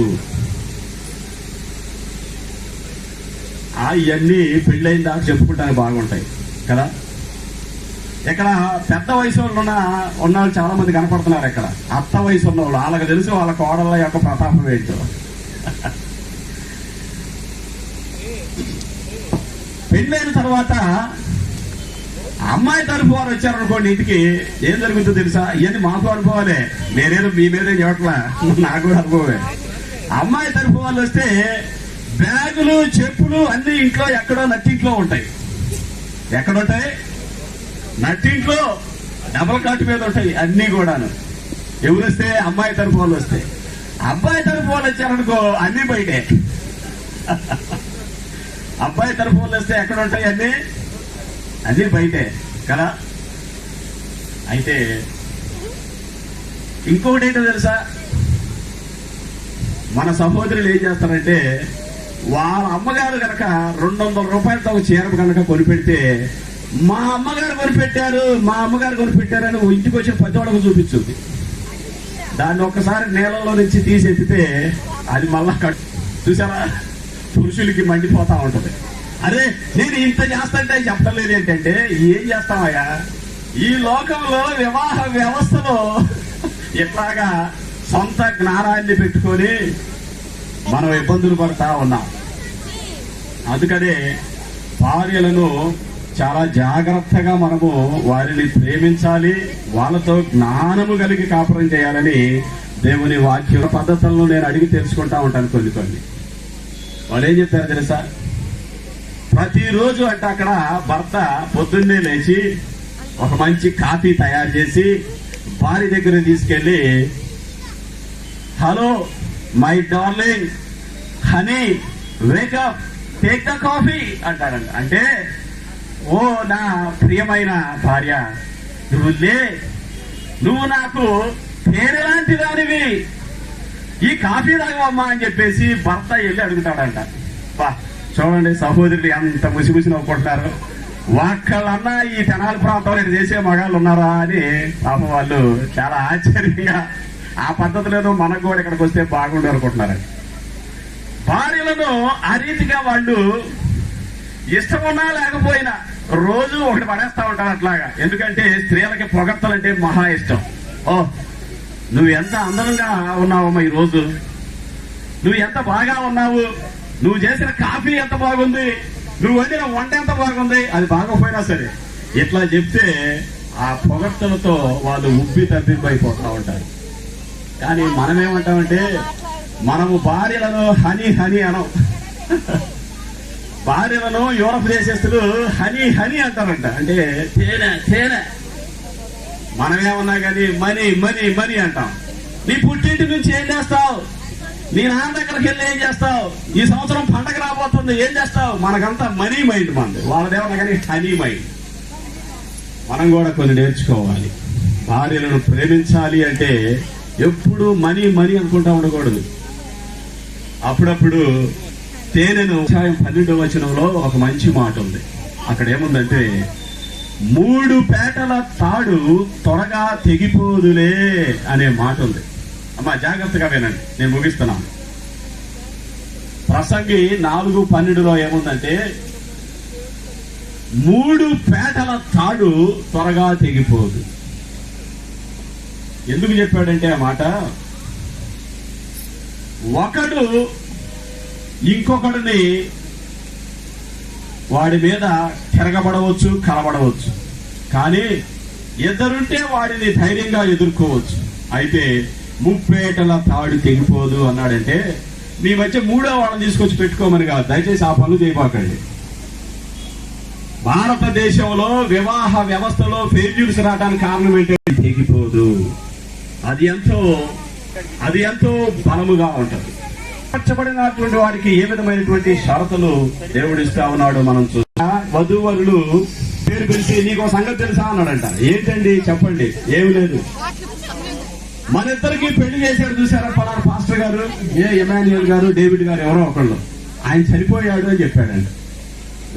ఇవన్నీ పెళ్ళైన దాకా చెప్పుకుంటానికి బాగుంటాయి కదా. ఇక్కడ పెద్ద వయసు వాళ్ళు చాలా మంది కనపడుతున్నారు. ఇక్కడ అత్త వయసు ఉన్న వాళ్ళు, వాళ్ళకి తెలుసు వాళ్ళ కోడళ్ళ యొక్క ప్రతాపం ఏంటో. పెళ్ళైన తర్వాత అమ్మాయి తరఫు వారు వచ్చారనుకోండి ఇంటికి, ఏం జరుగుతుందో తెలుసా? ఇవన్నీ మాకు అనుభవాలే, నేనేదో మీ మీదే చెప్పట్లా, నాకు కూడా అనుభవమే. అమ్మాయి తరఫు వాళ్ళు వస్తే బ్యాగులు, చెప్పులు అన్ని ఇంట్లో ఎక్కడో నట్టింట్లో ఉంటాయి. ఎక్కడుంటాయి? నట్టింట్లో డబల్ కాటు మీద ఉంటాయి అన్ని కూడాను. ఎవరు వస్తే? అమ్మాయి తరఫు వాళ్ళు వస్తే. అబ్బాయి తరఫు వాళ్ళు వచ్చారనుకో అన్ని బయటే. అబ్బాయి తరఫు వాళ్ళు వస్తే ఎక్కడ ఉంటాయి? అన్ని బయటే కదా. అయితే ఇంకొకటి ఏంటో తెలుసా? మన సహోదరులు ఏం చేస్తారంటే, వాళ్ళ అమ్మగారు కనుక 200 రూపాయలతో ఒక చీర కనుక కొనిపెడితే, మా అమ్మగారు కొనిపెట్టారని ఇంటికి వచ్చిన పచ్చోడకు చూపించుంది. దాన్ని ఒక్కసారి నీళ్ళలో నుంచి తీసెత్తితే అది మళ్ళా చూసారా, పురుషులకి మండిపోతా ఉంటది. అరే నేను ఇంత చేస్తాంటే చెప్పలేదు ఏంటంటే, ఏం చేస్తామయ్యా? ఈ లోకంలో వివాహ వ్యవస్థలో ఇట్లాగా సొంత జ్ఞానాన్ని పెట్టుకొని మనం ఇబ్బందులు పడతా ఉన్నాం. అందుకనే భార్యలను చాలా జాగ్రత్తగా మనము వారిని ప్రేమించాలి, వాళ్ళతో జ్ఞానము కలిగి కాపురం చేయాలని దేవుని వాక్య పద్ధతులను నేను అడిగి తెలుసుకుంటా ఉంటాను. కొన్ని వాళ్ళు ఏం చెప్తారు తెలుసా? ప్రతిరోజు అంటే అక్కడ భర్త పొద్దున్నే లేచి ఒక మంచి కాఫీ తయారు చేసి భార్య దగ్గర తీసుకెళ్ళి, hello my darling honey wake up take the coffee అంటారంట. అంటే ఓ నా ప్రియమైన భార్య, నువ్వు నాకు తేనె లాంటి దానివి, ఈ కాఫీ తాగమ్మా అని చెప్పేసి భర్త వెళ్ళి అడుగుతాడంట. బా చూడండి సహోదరులు ఎంత ముసిముసి నవ్వుకుంటున్నారు. ఒక్కళ్ళన్నా ఈ తెనాలి ప్రాంతంలో ఇది చేసే మగాళ్ళు ఉన్నారా అని పాపం వాళ్ళు చాలా ఆశ్చర్యంగా, ఆ పద్ధతులేదో మనకు కూడా ఇక్కడికి వస్తే బాగుండు అనుకుంటున్నారండి. భార్యలను ఆ రీతిగా వాళ్ళు ఇష్టమున్నా లేకపోయినా రోజు ఒకటి పడేస్తా ఉంటారు అట్లాగా. ఎందుకంటే స్త్రీలకి పొగడ్తలంటే మహా ఇష్టం. ఓ నువ్వు ఎంత అందంగా ఉన్నావమ్మా ఈరోజు, నువ్వు ఎంత బాగా ఉన్నావు, నువ్వు చేసిన కాఫీ ఎంత బాగుంది, నువ్వు వండిన వంట ఎంత బాగుంది, అది బాగోపోయినా సరే ఇట్లా చెప్తే ఆ పొగడ్తలతో వాళ్ళు ఉబ్బి తబ్బిబ్బైపోతా ఉంటారు. కానీ మనమేమంటామంటే మనము భార్యలను హనీ హనీ అనం. భార్యలను యూరప్ దేశస్తులు హనీ హనీ అంటారంట, అంటే తేనె తేనె. మనమేమన్నా కానీ మనీ మనీ మనీ అంటాం. నీ పుట్టింటి నుంచి ఏం చేస్తావు, నీ నాన్న దగ్గరికి వెళ్ళి ఏం చేస్తావు, ఈ సంవత్సరం పండగ రాబోతుంది ఏం చేస్తావు, మనకంతా మనీ మైండ్ మంది, వాళ్ళదేమన్నా కానీ హనీ మైండ్. మనం కూడా కొన్ని నేర్చుకోవాలి. భార్యలను ప్రేమించాలి అంటే ఎప్పుడు మనీ మనీ అనుకుంటా ఉండకూడదు. అప్పుడప్పుడు తేనెను 12వ వచనంలో ఒక మంచి మాట ఉంది. అక్కడ ఏముందంటే 3 పేటల తాడు త్వరగా తెగిపోదులే అనే మాట ఉంది. అమ్మా జాగ్రత్తగా వినండి, నేను ముగిస్తున్నాను. ప్రసంగి 4:12లో ఏముందంటే 3 పేటల తాడు త్వరగా తెగిపోదు. ఎందుకు చెప్పాడంటే ఆ మాట, ఒకడు ఇంకొకడిని వాడి మీద తిరగబడవచ్చు, కలబడవచ్చు, కానీ ఇద్దరుంటే వాడిని ధైర్యంగా ఎదుర్కోవచ్చు. అయితే 3 పేటల తాడు తెగిపోదు అన్నాడంటే మీ మధ్య 3వ వాళ్ళని తీసుకొచ్చి పెట్టుకోమని కాదు. దయచేసి ఆ పనులు చేయబాకండి. భారతదేశంలో వివాహ వ్యవస్థలో ఫెయిల్యూర్స్ రావడానికి కారణం ఏంటంటే తెగిపోదు. అది ఎంతో బలముగా ఉంటుంది. పచ్చబడినటువంటి వారికి ఏ విధమైనటువంటి షరతులు దేవుడిస్తా ఉన్నాడు మనం చూస్తా. వధూవరులు పేరు పిలిచి నీకు సంగతి తెలుసా అన్నాడంట. ఏంటండి చెప్పండి. ఏమి లేదు, మన ఇద్దరికి పెళ్లి చేశాడు చూసారా పలానా పాస్టర్ గారు, ఎమాన్యుయల్ గారు, డేవిడ్ గారు, ఎవరో ఒకళ్ళు, ఆయన చనిపోయాడు అని చెప్పాడంట.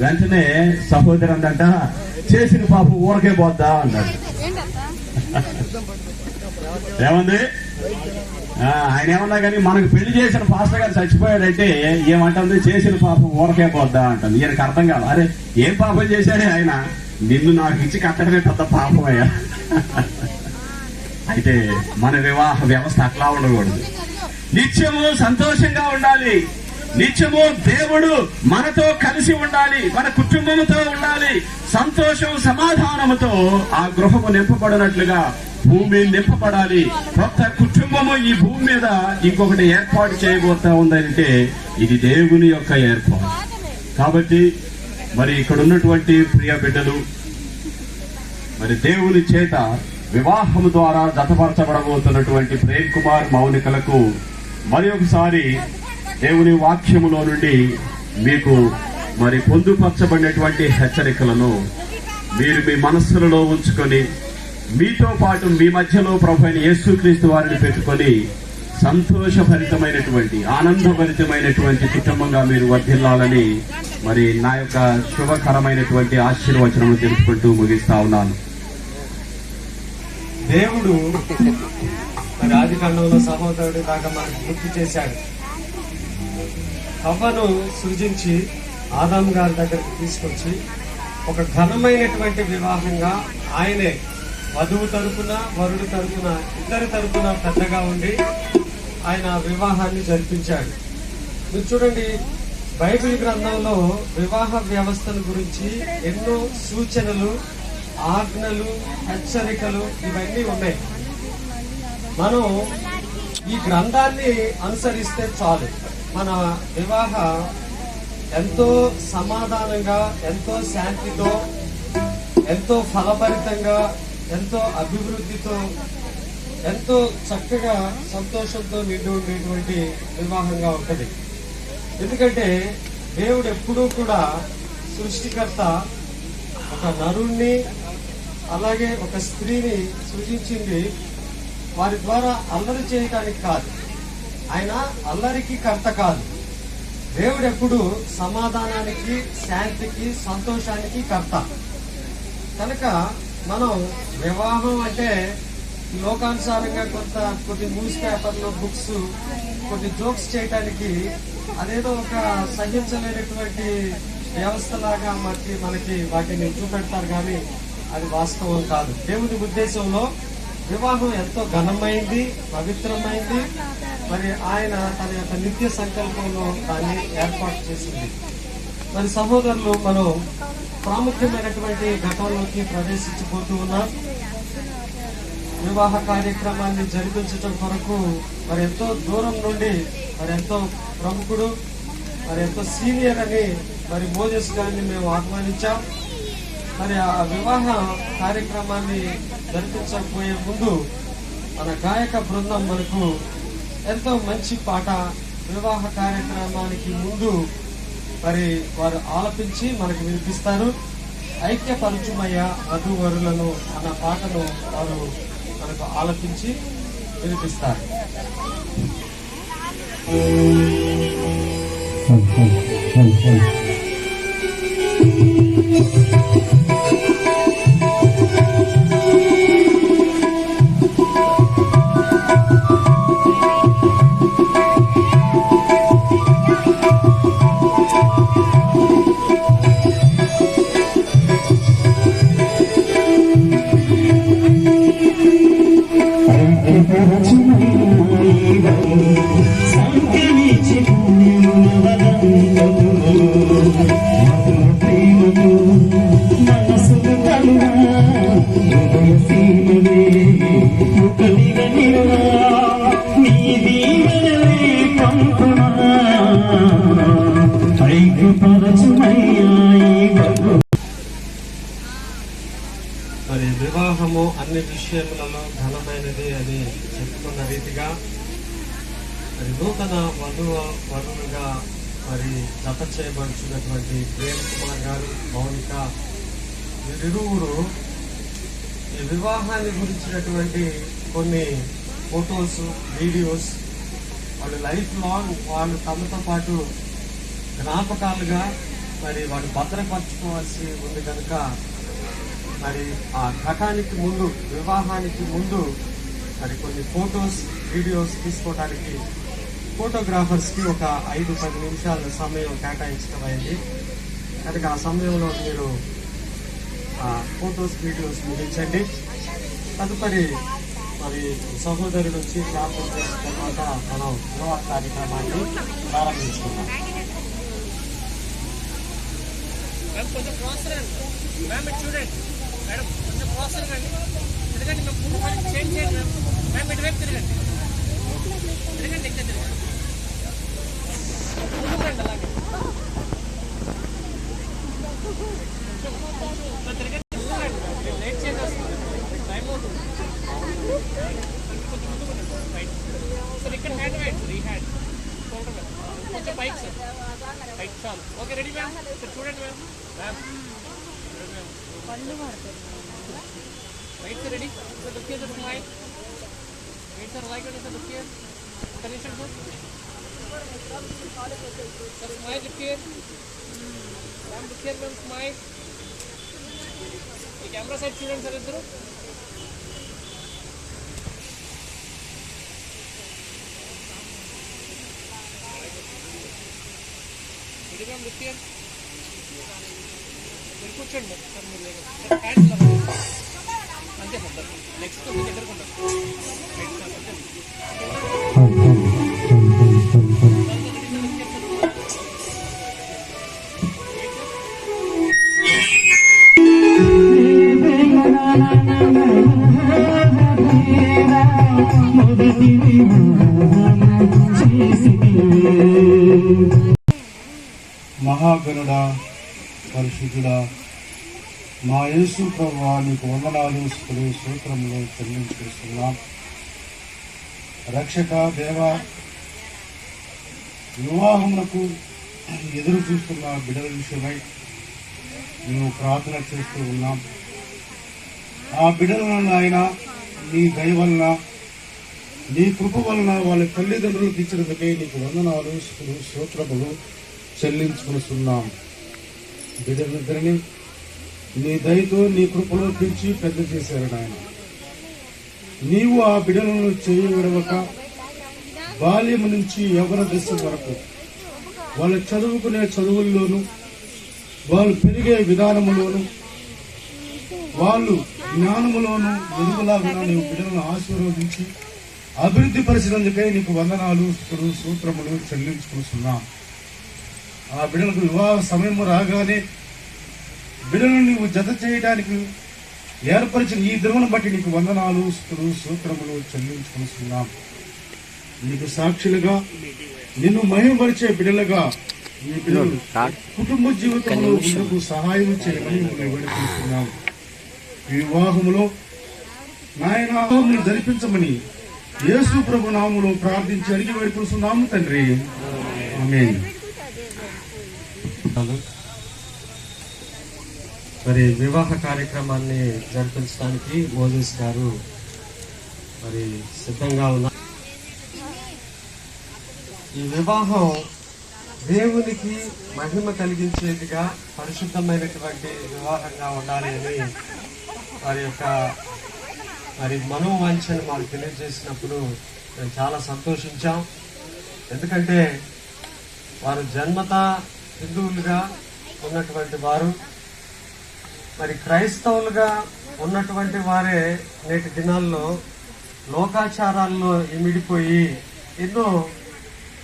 వెంటనే సహోదరు అందంట చేసిన పాపం ఊరకే పోద్దా అన్నాడు. ఏమంది ఆయన ఏమన్నా కానీ మనకు పెళ్లి చేసిన పాస్టర్ గారు చచ్చిపోయాడంటే ఏమంటుంది, చేసిన పాపం ఊరకే పోద్దా అంటుంది. ఈయనకు అర్థం కాదు. అరే ఏం పాపం చేశాడే ఆయన, నిన్ను నాకు ఇచ్చి కట్టడమే పెద్ద పాపం అయ్యా. అయితే మన వివాహ వ్యవస్థ అట్లా ఉండకూడదు. నిత్యము సంతోషంగా ఉండాలి, నిత్యము దేవుడు మనతో కలిసి ఉండాలి, మన కుటుంబముతో ఉండాలి. సంతోషం సమాధానముతో ఆ గృహము నింపబడినట్లుగా భూమి నింపబడాలి. కొత్త కుటుంబము ఈ భూమి మీద ఇంకొకటి ఏర్పాటు చేయబోతా ఉందంటే ఇది దేవుని యొక్క ఏర్పాటు. కాబట్టి మరి ఇక్కడ ఉన్నటువంటి ప్రియ బిడ్డలు, మరి దేవుని చేత వివాహము ద్వారా జతపరచబడబోతున్నటువంటి ప్రేమ్ కుమార్ మౌనికలకు మరి ఒకసారి దేవుని వాక్యములో నుండి మీకు మరి పొందుపరచబడినటువంటి హెచ్చరికలను మీరు మీ మనస్సులలో ఉంచుకొని మీతో పాటు మీ మధ్యలో ప్రభువైన యేసుక్రీస్తు వారిని పెట్టుకొని సంతోషభరితమైనటువంటి ఆనందభరితమైనటువంటి కుటుంబంగా మీరు వర్ధిల్లాలని మరి నా యొక్క శుభకరమైనటువంటి ఆశీర్వచనము తెలుపుకుంటూ ముగిస్తా ఉన్నాను. దేవుడు మరి ఆది కాండంలో సహోదరుడి దాకా మనకు గుర్తు చేశాడు. హవ్వను సృజించి ఆదాము గారి దగ్గరికి తీసుకొచ్చి ఒక ఘనమైనటువంటి వివాహంగా ఆయనే వధువు తరపున వరుడు తరపున ఇద్దరి తరపున పెద్దగా ఉండి ఆయన వివాహాన్ని జరిపించాడు. మీరు చూడండి, బైబిల్ గ్రంథంలో వివాహ వ్యవస్థల గురించి ఎన్నో సూచనలు, ఆజ్ఞలు, హెచ్చరికలు ఇవన్నీ ఉన్నాయి. మనం ఈ గ్రంథాన్ని అనుసరిస్తే చాలు, మన వివాహ ఎంతో సమాధానంగా, ఎంతో శాంతితో, ఎంతో ఫలభరితంగా, ఎంతో అభివృద్ధితో, ఎంతో చక్కగా సంతోషంతో నిండి ఉండేటువంటి వివాహంగా ఉంటుంది. ఎందుకంటే దేవుడు ఎప్పుడూ కూడా సృష్టికర్త ఒక నరుణ్ణి అలాగే ఒక స్త్రీని సృజించింది వారి ద్వారా అల్లరి చేయటానికి కాదు. ఆయన అల్లరికి కర్త కాదు. దేవుడు ఎప్పుడు సమాధానానికి, శాంతికి, సంతోషానికి కర్త. కనుక మనం వివాహం అంటే లోకానుసారంగా కొన్ని న్యూస్ పేపర్లో, బుక్స్, కొన్ని జోక్స్ చేయటానికి అదేదో ఒక సహించలేనటువంటి వ్యవస్థలాగా మనకి వాటిని చూపెడతారు, కానీ అది వాస్తవం కాదు. దేవుని ఉద్దేశంలో వివాహం ఎంతో ఘనమైంది, పవిత్రమైంది. మరి ఆయన తన యొక్క నిత్య సంకల్పంలో దాన్ని ఏర్పాటు చేసింది. మరి సహోదరులు, మనం ప్రాముఖ్యమైనటువంటి ఘటనలోకి ప్రవేశించిపోతూ ఉన్నాం. వివాహ కార్యక్రమాన్ని జరిపించడం కొరకు మరి ఎంతో దూరం నుండి మరి ఎంతో ప్రముఖుడు, మరి ఎంతో సీనియర్ అని మరి మోజెస్ గారిని మేము ఆహ్వానించాం. మరి ఆ వివాహ కార్యక్రమాన్ని జరిపించకపోయే ముందు మన గాయక బృందం మనకు ఎంతో మంచి పాట వివాహ కార్యక్రమానికి ముందు మరి వారు ఆలపించి మనకు వినిపిస్తారు. ఐక్యపరచుమయ్య వధూవరులను అన్న పాటను వారు మనకు ఆలపించి వినిపిస్తారు. మరి వివాహము అన్ని విషయములలో ఘనమైనది అని చెప్పుకున్న రీతిగా మరి నూతన వధువుగా మరి జత చేయబడుచున్నటువంటి ప్రేమ్ కుమార్ గారు, మౌనిక, వీరిరువురు ఈ వివాహాన్ని గురించినటువంటి కొన్ని ఫొటోస్, వీడియోస్ వాళ్ళు లైఫ్ లాంగ్ వాళ్ళు తమతో పాటు జ్ఞాపకాలుగా మరి వాళ్ళు భద్రపరచుకోవాల్సి ఉంది. కనుక మరి ఆ ఘటానికి ముందు, వివాహానికి ముందు మరి కొన్ని ఫొటోస్, వీడియోస్ తీసుకోవడానికి ఫోటోగ్రాఫర్స్కి ఒక 5-10 నిమిషాల సమయం కేటాయించడం అయింది. కనుక ఆ సమయంలో మీరు ఆ ఫొటోస్, వీడియోస్ ముగించండి. తదుపరి మరి సహోదరుడు వచ్చి జ్ఞాపకం చేసిన తర్వాత మనం వివాహ కార్యక్రమాన్ని ప్రారంభించుకున్నాం. కొంచెం క్లాస్ మ్యామ్ చూడండి, మేడం కొంచెం క్లాస్ రండి, ఎందుకంటే మేము ముందు చేంజ్ చేయండి మ్యామ్, ఇటువైపు తిరగండి, తిరగండి, ఇక్కడ తిరగండి, ముందుకు రండి, అలాగే తిరగండి, లేట్ చేసేస్తుంది, టైం అవుతుంది, కొంచెం ముందుకు రైట్ సార్, ఇక్కడ హ్యాండ్ వేయండి సార్, ఈ హ్యాండ్ కొంచెం పైకి సార్, రైట్ చాలు, ఓకే రెడీ మ్యామ్, సార్ చూడండి ma'am, ma'am right sir, ready sir, look here, smile, right sir, like it sir, look here, connection sir, sir smile, look here ma'am, look here ma'am, smile, ఈ camera side చూడండి sir ఇద్దరు, ready ma'am, look here, మీరు కూర్చోండి sir, మీరు hand అంతే sir, next మీకు ఎదుర్కొంటారు మొదటి మహాగణుడా, పరిశుద్ధుడా, మా యేసు ప్రభువా, నీకు వందనాలు, స్తుతులు, స్తోత్రములు చెల్లించుకుంటున్నాం. రక్షక దేవ, వివాహములకు ఎదురు చూస్తున్న బిడ్డల విషయమై మేము ప్రార్థన చేస్తూ ఉన్నాం. ఆ బిడ్డలను ఆయన నీ దయ వలన, నీ కృప వలన వాళ్ళ తల్లిదండ్రులకు ఇచ్చినందుకే నీకు వందనాలు, స్తుతులు, స్తోత్రములు చెల్లించుకుంటున్నాం. బిడ్డలిద్దరిని నీ దయతో నీ కృపలో పెంచి పెద్ద చేశారు నాయన. నీవు ఆ బిడ్డలను చేయవిడవక బాల్యము నుంచి యవ్వన దశ వరకు వాళ్ళు చదువుకునే చదువుల్లోనూ, వాళ్ళు పెరిగే విధానములోను, వాళ్ళు జ్ఞానములోను ఎదుగులాగా నీవు బిడ్డలను ఆశీర్వదించి అభివృద్ధి పరిచినందుకై నీకు వందనాలు, స్తుతులు, స్తోత్రములు చెల్లించుకుంటున్నాం. ఆ బిడ్డలకు వివాహ సమయం రాగానే బిడ్డలను నీవు జత చేయడానికి ఏర్పరిచిన ఈ దినమును బట్టి నీకు వందనాలు, స్తుతులు, స్తోత్రములు చెల్లించుకుంటున్నాం. నీకు సాక్షులుగా, నిన్ను మహిమపరిచే బిడ్డలుగా ఈ బిడ్డలు కుటుంబ జీవితంలో ముందుకు సహాయం చేయమని మిమ్మల్ని వేడుకుంటున్నాం. ఈ వివాహములో నాయన ధరిపించమని యేసు ప్రభు నామములో ప్రార్థించి అడిగి వేడుకుంటున్నాము తండ్రి. ఆమేన్. మరి వివాహ కార్యక్రమాన్ని జరిపించడానికి మోజెస్ గారు మరి సిద్ధంగా ఉన్నారు. ఈ వివాహం దేవునికి మహిమ కలిగించేదిగా, పరిశుద్ధమైనటువంటి వివాహంగా ఉండాలి అని వారి యొక్క మనోవాంఛను మాకు తెలియజేసినప్పుడు మేము చాలా సంతోషించాం. ఎందుకంటే వారు జన్మతా హిందువులుగా ఉన్నటువంటి వారు, మరి క్రైస్తవులుగా ఉన్నటువంటి వారే నేటి దినాల్లో లోకాచారాల్లో ఇమిడిపోయి ఎన్నో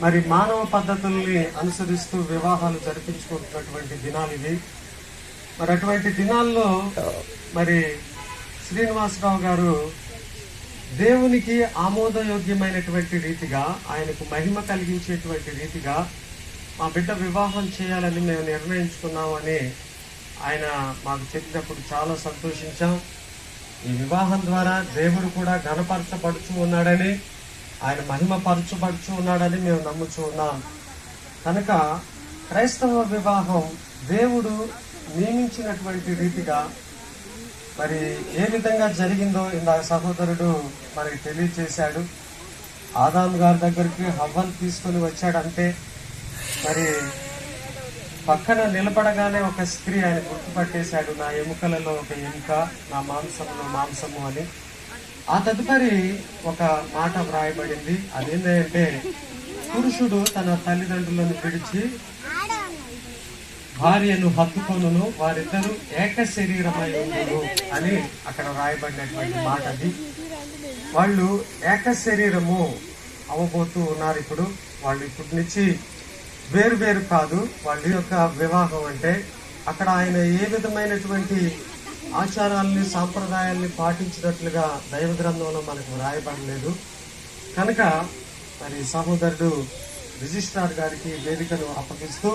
మరి మానవ పద్ధతుల్ని అనుసరిస్తూ వివాహాలు జరిపించుకుంటున్నటువంటి దినాలు ఇవి. మరి అటువంటి దినాల్లో మరి శ్రీనివాసరావు గారు దేవునికి ఆమోదయోగ్యమైనటువంటి రీతిగా, ఆయనకు మహిమ కలిగించేటువంటి రీతిగా మా బిడ్డ వివాహం చేయాలని మేము నిర్ణయించుకున్నామని ఆయన మాకు చెప్పినప్పుడు చాలా సంతోషించాం. ఈ వివాహం ద్వారా దేవుడు కూడా ఘనపరచబడుచు ఉన్నాడని, ఆయన మహిమ పరచబడుచు ఉన్నాడని మేము నమ్ముచూ ఉన్నాం. కనుక క్రైస్తవ వివాహం దేవుడు నియమించినటువంటి రీతిగా మరి ఏ విధంగా జరిగిందో ఇందాక సహోదరుడు మనకి తెలియజేశాడు. ఆదాము గారి దగ్గరికి హవ్వను తీసుకొని వచ్చాడంటే మరి పక్కన నిలబడగానే ఒక స్త్రీ ఆయన గుర్తుపట్టేశాడు, నా ఎముకలలో ఒక ఎముక, నా మాంసంలో మాంసము అని. ఆ తదుపరి ఒక మాట వ్రాయబడింది. అదేంటంటే పురుషుడు తన తల్లిదండ్రులను విడిచి భార్యను హత్తుకొనును, వారిద్దరూ ఏక శరీరమై ఉండును అని అక్కడ వ్రాయబడినటువంటి మాట అది. వాళ్ళు ఏక శరీరము అవ్వబోతూ ఉన్నారు. ఇప్పుడు వాళ్ళు ఇప్పటి నుంచి వేరు వేరు కాదు. వాళ్ళ యొక్క వివాహం అంటే అక్కడ ఆయన ఏ విధమైనటువంటి ఆచారాలని, సాంప్రదాయాల్ని పాటించినట్లుగా దైవ గ్రంథంలో మనకు వ్రాయబడలేదు. కనుక మరి సహోదరుడు రిజిస్ట్రార్ గారికి వేదికను అప్పగిస్తూ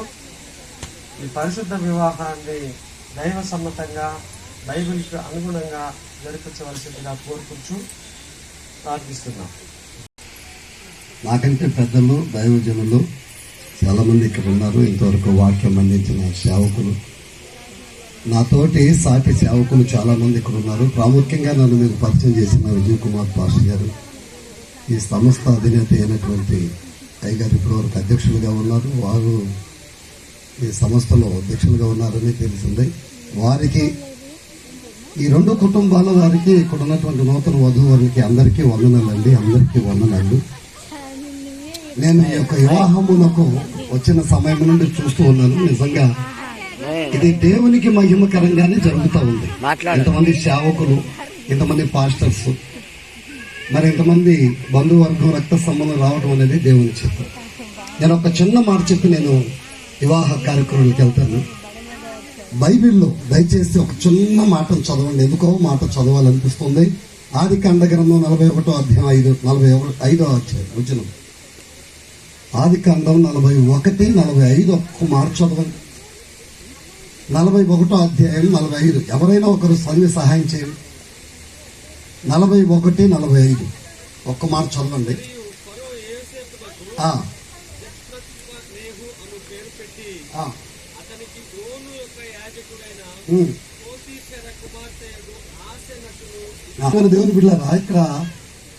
ఈ పరిశుద్ధ వివాహాన్ని దైవ సమ్మతంగా, బైబిల్కి అనుగుణంగా జరిపించవలసిందిగా కోరుకుంటూ ప్రార్థిస్తున్నాం. నాకంటే పెద్దలు, దైవజనులు చాలా మంది ఇక్కడ ఉన్నారు. ఇంతవరకు వాక్యం అందించిన సేవకులు, నాతోటి సాటి సేవకులు చాలా మంది ఇక్కడ ఉన్నారు. ప్రాముఖ్యంగా నన్ను మీకు పరిచయం చేసిన విజయ్ కుమార్ పాస్టర్ గారు, ఈ సంస్థ అధినేత అయినటువంటి అయ్యగారు ఇప్పటివరకు అధ్యక్షులుగా ఉన్నారు. వారు ఈ సంస్థలో అధ్యక్షులుగా ఉన్నారని తెలిసింది. వారికి, ఈ రెండు కుటుంబాల వారికి, ఇక్కడ ఉన్నటువంటి నూతన వధువు వారికి అందరికీ వందనాలండి. అందరికీ వందనాలు. నేను ఈ యొక్క వివాహమునకు వచ్చిన సమయం నుండి చూస్తూ ఉన్నాను. నిజంగా ఇది దేవునికి మహిమకరంగానే జరుగుతూ ఉంది. ఇంతమంది సేవకులు, ఇంతమంది పాస్టర్స్, మరి ఇంతమంది బంధువర్గం, రక్త సంబంధం రావడం అనేది దేవుని చిత్తం. నేను ఒక చిన్న మాట చెప్పి నేను వివాహ కార్యక్రమానికి వెళ్తాను. బైబిల్లో దయచేసి ఒక చిన్న మాటను చదవండి. ఎందుకో మాట చదవాలనిపిస్తుంది. ఆదికాండ గ్రంథం 41వ అధ్యాయం 45వ వచనం. ఆదికాండం 41, 45 ఒక్క మాట చదవండి. 41వ అధ్యాయం 45. ఎవరైనా ఒకరు చదివి సహాయం చేయండి. 41, 45 ఒక్క మాట చదవండి. దేవుని బిడ్డలారా, ఇక్కడ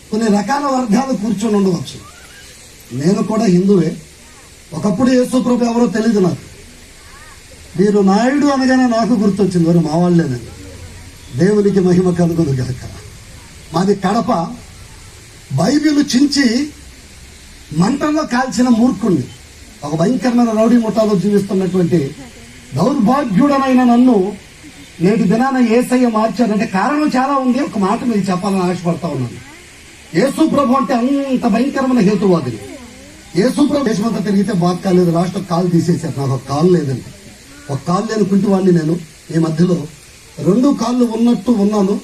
కొన్ని రకాల వర్గాలు కూర్చొని ఉండవచ్చు. నేను కూడా హిందువే. ఒకప్పుడు యేసు ప్రభు ఎవరో తెలియదు నాకు. మీరు నాయుడు అనగానే నాకు గుర్తొచ్చింది, వారు మా వాళ్ళేనని. దేవునికి మహిమ కలుగును గాక. మాది కడప. బైబిల్ చించి మంటల్లో కాల్చిన మూర్ఖుణ్ణి, ఒక భయంకరమైన రౌడీ ముఠాలో జీవిస్తున్నటువంటి దౌర్భాగ్యుడనైన నన్ను నేటి దినాన యేసయ్య మార్చారంటే కారణం చాలా ఉంది. ఒక మాట మీరు చెప్పాలని ఆశపడతా ఉన్నాను. యేసు ప్రభు అంటే అంత భయంకరమైన హేతువాదిని. యేసు ప్రభు దేశమంతా తిరిగితే బాగా కాలేదు, రాష్ట్రం కాలు తీసేశారు. నాకు ఒక కాలు లేదండి. ఒక కాలు లేని కుంటివాడిని నేను. ఈ మధ్యలో 2 కాళ్ళు ఉన్నట్టు ఉన్నాను.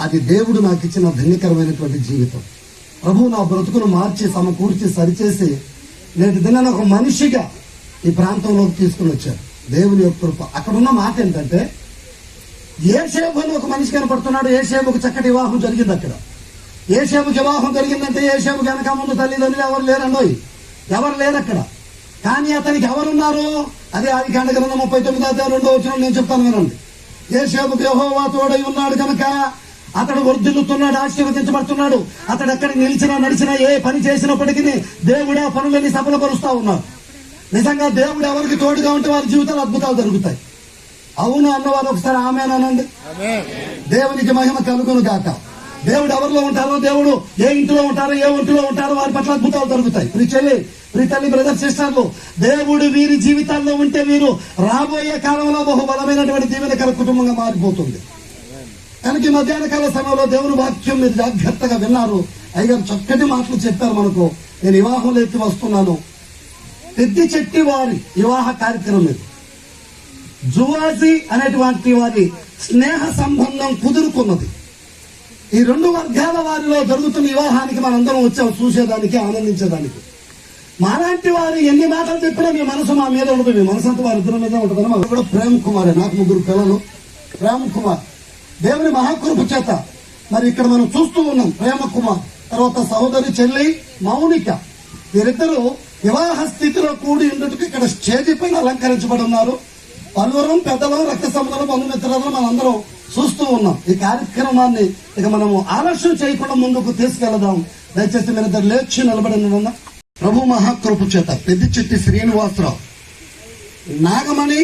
అది దేవుడు నాకు ఇచ్చిన ధన్యకరమైనటువంటి జీవితం. ప్రభు నా బ్రతుకును మార్చి సమకూర్చి సరిచేసి నేటి దినాన ఒక మనిషిగా ఈ ప్రాంతంలోకి తీసుకుని వచ్చారు. దేవుని యొక్క కృప. అక్కడున్న మాట ఏంటంటే, యేషేబు అని ఒక మనిషి కనపడుతున్నాడు. యేషేబుకు చక్కటి వివాహం జరిగింది. అక్కడ యేషేబుకి వివాహం జరిగిందంటే యేషేబు కనుక ముందు తల్లిదండ్రులు ఎవరు లేరండోయ్, ఎవరు లేరు అక్కడ. కానీ అతనికి ఎవరున్నారు? అదే ఆదికాండ గ్రంథం 39వ అధ్యాయం 2వ వచనం నేను చెప్తాను వినండి. యేషేబుకు యెహోవా తోడై ఉన్నాడు కనుక అతడు వర్ధిల్లుతున్నాడు, ఆశీర్వదించబడుతున్నాడు. అతడు ఎక్కడ నిలిచినా నడిచినా ఏ పని చేసినప్పటికీ దేవుడు ఆ పనులని సఫలపరుస్తా ఉన్నాడు. నిజంగా దేవుడు ఎవరికి తోడుగా ఉంటే వారి జీవితాలు అద్భుతాలు జరుగుతాయి. అవును అన్నవారు ఒకసారి ఆమేనండి. దేవునికి మహిమ కలుగును గాక. దేవుడు ఎవరిలో ఉంటారో, దేవుడు ఏ ఇంటిలో ఉంటారో, ఏ ఒంటిలో ఉంటారో వారి పట్ల అద్భుతాలు జరుగుతాయి. ప్రియ తల్లి బ్రదర్ సిస్టర్లు, దేవుడు వీరి జీవితాల్లో ఉంటే వీరు రాబోయే కాలంలో బహు బలమైనటువంటి దీవెనకర కుటుంబంగా మారిపోతుంది. కనుక ఈ మధ్యాహ్న కాల సమయంలో దేవుని వాక్యం మీరు జాగ్రత్తగా విన్నారు. అయ్యగారు చక్కటి మాటలు చెప్పారు మనకు. నేను వివాహంలో ఎత్తి వస్తున్నాను. పెద్ది చెట్టి వారి వివాహ కార్యక్రమం ఇది. జువాజీ అనేటువంటి వారి స్నేహ సంబంధం కుదురుకున్నది. ఈ 2 వర్గాల వారిలో జరుగుతున్న వివాహానికి మనందరం వచ్చాం చూసేదానికి, ఆనందించేదానికి. మాలాంటి వారు ఎన్ని మాటలు చెప్పినా మీ మనసు మా మీద ఉండదు. మీ మనసు అంతా వారి ఇద్దరి మీద ఉంటుందని మాకు కూడా ప్రేమ్ కుమార్, నాకు 3 పిల్లలు. ప్రేమ్ కుమార్ దేవుని మహాకృప చేత మరి ఇక్కడ మనం చూస్తూ ఉన్నాం. ప్రేమ కుమార్ తర్వాత సహోదరి చెల్లి మౌనిక, వీరిద్దరూ వివాహ స్థితిలో కూడి ఉండటకు ఇక్కడ స్టేజీ పైన అలంకరించబడి ఉన్నారు. పలువురం పెద్దలు, రక్త సంబంధాలు, బంధుమిత్రులు మనందరం చూస్తూ ఉన్నాం. ఈ కార్యక్రమాన్ని ఇక మనము ఆలస్యం చేయకుండా ముందుకు తీసుకెళ్దాం. దయచేసి మీరిద్దరు లేచి నిలబడిన ప్రభు మహాకృప చేత పెద్దిచెట్టి శ్రీనివాసరావు, నాగమణి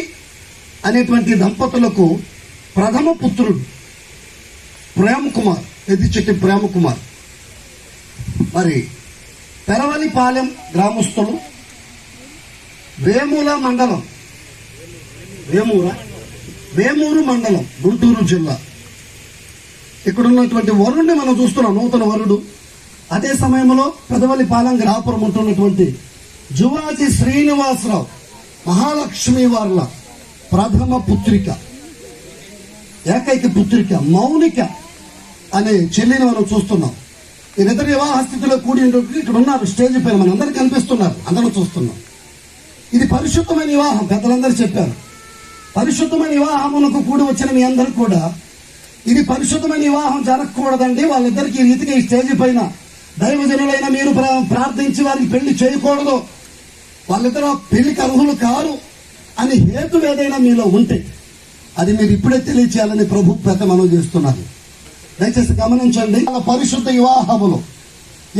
అనేటువంటి దంపతులకు ప్రథమ పుత్రుడు ప్రేమ్ కుమార్, పెద్దిచెట్టి ప్రేమ్ కుమార్. మరి పెరవలిపాలెం గ్రామస్తులు, వేమూల మండలం, వేమూరు మండలం, గుంటూరు జిల్లా. ఇక్కడ ఉన్నటువంటి వరుణ్ణి మనం చూస్తున్నాం, నూతన వరుడు. అదే సమయంలో పెదవలిపాలెం గ్రాపురం ఉంటున్నటువంటి జువాజీ శ్రీనివాసరావు, మహాలక్ష్మి వార్ల ప్రథమ పుత్రిక, ఏకైక పుత్రిక మౌనిక అనే చెల్లిని మనం చూస్తున్నాం. వీరిద్దరు వివాహ స్థితిలో కూడి ఇక్కడ ఉన్నారు. స్టేజ్ పైన మనందరూ కనిపిస్తున్నారు, అందరం చూస్తున్నాం. ఇది పరిశుద్ధమైన వివాహం. పెద్దలందరూ చెప్పారు, పరిశుద్ధమైన వివాహమునకు కూడి వచ్చిన మీ అందరూ కూడా ఇది పరిశుద్ధమైన వివాహం జరగకూడదండి. వాళ్ళిద్దరికి ఈ రీతిగా ఈ స్టేజ్ పైన దైవజనులైన మీరు ప్రార్థించి వారికి పెళ్లి చేయకూడదు, వాళ్ళిద్దరూ పెళ్లికి అర్హులు కారు అని హేతు ఏదైనా మీలో ఉంటే అది మీరు ఇప్పుడే తెలియచేయాలని ప్రభు పెద్ద మనం చేస్తున్నారు. దయచేసి గమనించండి. వాళ్ళ పరిశుద్ధ వివాహములు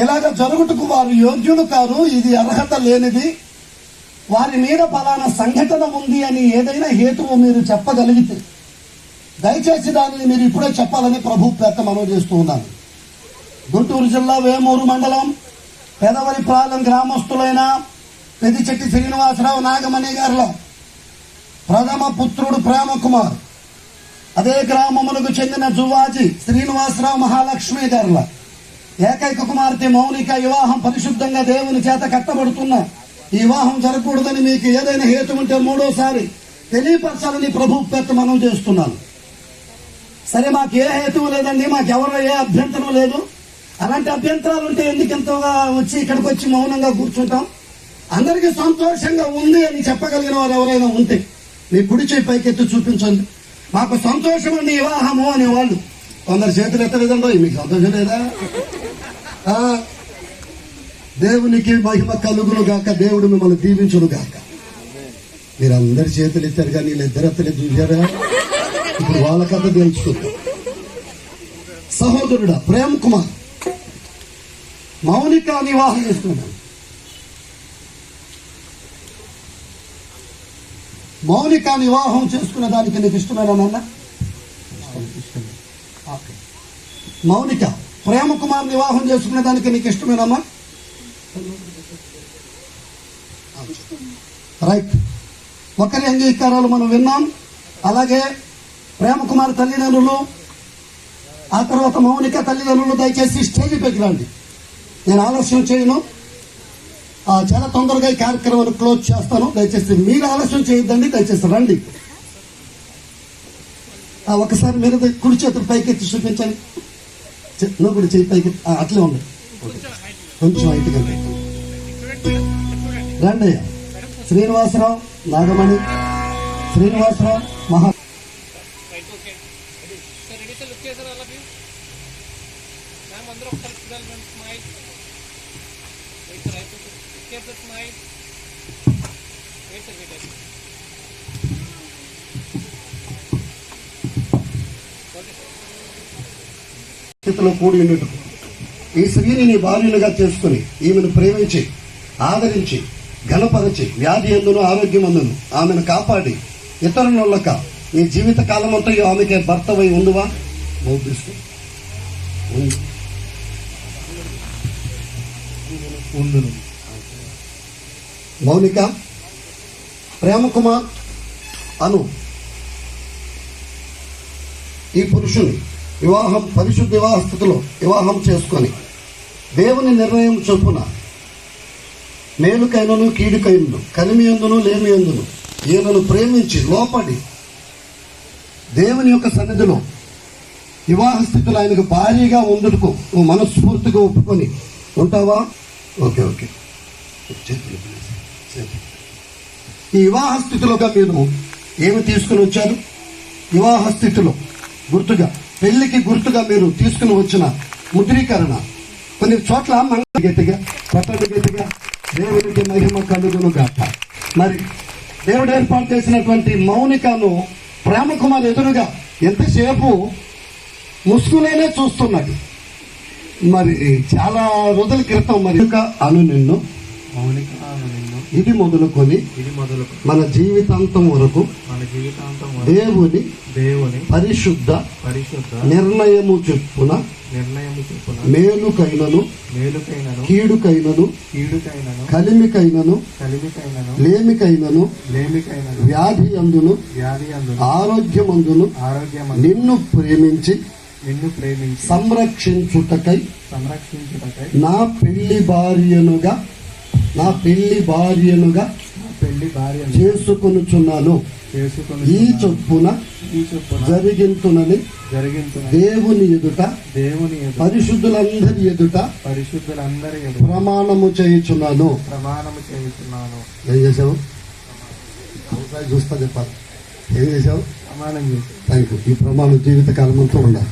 ఇలాగ జరుగుటకు వారు యోగ్యులు కారు, ఇది అర్హత లేనిది, వారి మీద పలానా సంఘటన ఉంది అని ఏదైనా హేతువు మీరు చెప్పగలిగితే దయచేసి దానిని మీరు ఇప్పుడే చెప్పాలని ప్రభు పెద్ద మనం చేస్తూ ఉన్నాను. గుంటూరు జిల్లా వేమూరు మండలం పెదవలిపాలెం గ్రామస్తులైన పెద్దిచెట్టి శ్రీనివాసరావు, నాగమణి గారుల ప్రథమ పుత్రుడు ప్రేమ కుమార్, అదే గ్రామములకు చెందిన జువాజీ శ్రీనివాసరావు, మహాలక్ష్మి గారుల ఏకైక కుమార్తె మౌనిక వివాహం పరిశుద్ధంగా దేవుని చేత కట్టబడుతున్న ఈ వివాహం జరగకూడదని మీకు ఏదైనా హేతు ఉంటే 3వ సారి తెలియపరచాలని ప్రభు పేరుతో మనం చేస్తున్నాను. సరే, మాకు ఏ హేతువు లేదండి, మాకు ఎవరో ఏ అభ్యంతరం లేదు. అలాంటి అభ్యంతరాలు ఉంటే ఎందుకు ఎంతగా వచ్చి ఇక్కడికి వచ్చి మౌనంగా కూర్చుంటాం? అందరికీ సంతోషంగా ఉంది అని చెప్పగలిగిన వారు ఎవరైనా ఉంటే మీ కుడి చేయి పైకెత్తి చూపించండి. మాకు సంతోషం అండి వివాహము అనేవాళ్ళు కొందరు చేతులు ఎత్తలేదండో. మీకు సంతోషం లేదా? దేవునికి మహిమ కలుగును గాక, దేవుడు మిమ్మల్ని దీవించును గాక. మీరు అందరి చేతులు ఎత్తారు కానీ వీళ్ళిద్దరు ఎత్తలేదు, చూసారా? ఇప్పుడు వాళ్ళ కథ తెలుసుకుందాం. సహోదరుడా ప్రేమ్ కుమార్ మౌనిక వివాహం చేస్తున్నాడు. మౌనిక వివాహం చేసుకున్న దానికి నీకు ఇష్టమేనా నాన్న? మౌనిక ప్రేమ కుమార్ వివాహం చేసుకునే దానికి నీకు ఇష్టమేనమ్మా? రైట్. ఒకరి అంగీకారాలు మనం విన్నాం. అలాగే ప్రేమ కుమార్ తల్లిదండ్రులు, ఆ తర్వాత మౌనిక తల్లిదండ్రులు దయచేసి స్టేజ్ పైకి రండి. నేను ఆలస్యం చేయను, చాలా తొందరగా ఈ కార్యక్రమాన్ని క్లోజ్ చేస్తాను. దయచేసి మీరు ఆలస్యం చేయొద్దండి, దయచేసి రండి. ఒకసారి మీరు కుడి చేతులు పైకెత్తి చూపించండి. నువ్వు కూడా చేయి పైకి, అట్లే ఉంది, కొంచెం హైట్గా రండి. శ్రీనివాసరావు, నాగమణి, శ్రీనివాసరావు, మహా స్థితిలో కూడి ఉండుట. ఈ స్త్రీని నీ భార్యలుగా చేసుకుని ఈమెను ప్రేమించి ఆదరించి ఘనపరచి వ్యాధి ఎందును ఆరోగ్యం అందును ఆమెను కాపాడి ఇతరులక నీ జీవిత కాలమంతా ఆమెకే భర్తవై ఉండువా? బోధిస్తూ మౌనిక ప్రేమ కుమార్ అను ఈ పురుషుని వివాహం పరిశుద్ధ వివాహ స్థితిలో వివాహం చేసుకొని దేవుని నిర్ణయం చొప్పున మేలుకైనను కీడుకైనను కలిమి ఎందును లేమి ఎందును ఈయనను ప్రేమించి లోపడి దేవుని యొక్క సన్నిధిలో వివాహ స్థితిలో ఆయనకు భారీగా ఉండుటకు నువ్వు మనస్ఫూర్తిగా ఒప్పుకొని ఉంటావా? Okay okay. ఈ వివాహ స్థితిలోగా మీరు ఏమి తీసుకుని వచ్చారు? వివాహ స్థితిలో గుర్తుగా, పెళ్లికి గుర్తుగా మీరు తీసుకుని వచ్చిన ముద్రీకరణ. కొన్ని చోట్ల మంగళ గట్టిగా పట్టణ గట్టిగా దేవునికి మహిమ కలుగును గాక. మరి దేవుడు ఏర్పాటు చేసినటువంటి మౌనికను ప్రేమ కుమార్ ఎదురుగా ఎంతసేపు ముసుగులోనే చూస్తున్నాడు. మరి చాలా రోజుల క్రితం మరి అను నిన్ను ఇది మొదలుకొని మన జీవితాంతం వరకు దేవుని పరిశుద్ధ నిర్ణయము చెప్పున మేలుకైనను కీడుకైనను కలిమికైనను లేమికైనను వ్యాధి అందును ఆరోగ్యమందును నిన్ను ప్రేమించి సంరక్షించుటకై నా పెళ్లి భార్యనుగా చేసుకొనుచున్నాను. ఈ చొప్పున జరిగింతునని దేవుని ఎదుట పరిశుద్ధులందరి ఎదుట ప్రమాణము చేయుచున్నాను. ఏం చేసావు? చూస్తా చెప్పాలి. ఏం చేసావు? Thank you. ఈ ప్రమాణం జీవిత కాలమంతా ఉండాలి.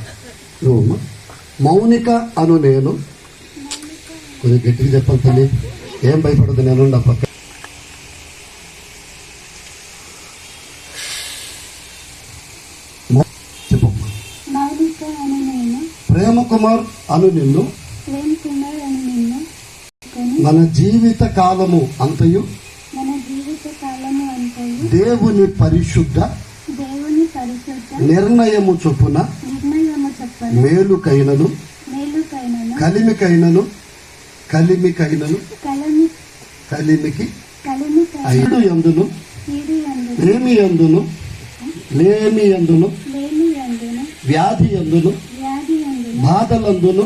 మౌనిక అను నేను, కొంచెం గట్టిగా చెప్పాలి తల్లి, ఏం భయపడదు, నేను పక్క. చెప్పమ్మా. ప్రేమ కుమార్ అను నిన్ను మన జీవిత కాలము అంతయు దేవుని పరిశుద్ధ నిర్ణయము చొప్పున మేలుకైనను కలిమికి ఐదు ఎందును లేమి ఎందును వ్యాధి ఎందును బాధలందును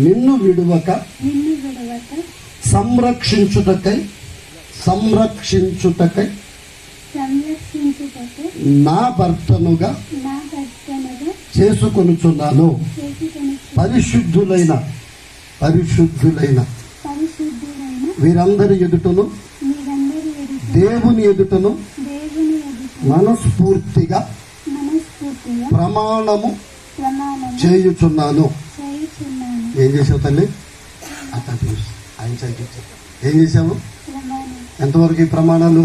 నిన్ను విడువక సంరక్షించుటకై చేయుటకు నా భర్తనుగా నా భర్తనుగా చేసుకొనుచున్నాను. చేసుకొని పరిశుద్ధులైన పరిశుద్ధులైన వీరందరి ఎదుటను మీరందరి ఎదుట దేవుని ఎదుటను దేవుని ఎదుట మనస్ఫూర్తిగా మనస్ఫూర్తిగా ప్రమాణము ప్రమాణము చేయుచున్నాను. చేయుచున్నాను. ఏం చేసావు తల్లి? అట్లాంటి ఆయన చదివించావు. ఏం చేసావు? ప్రమాణం ఎంతవరకు ఈ ప్రమాణాలు?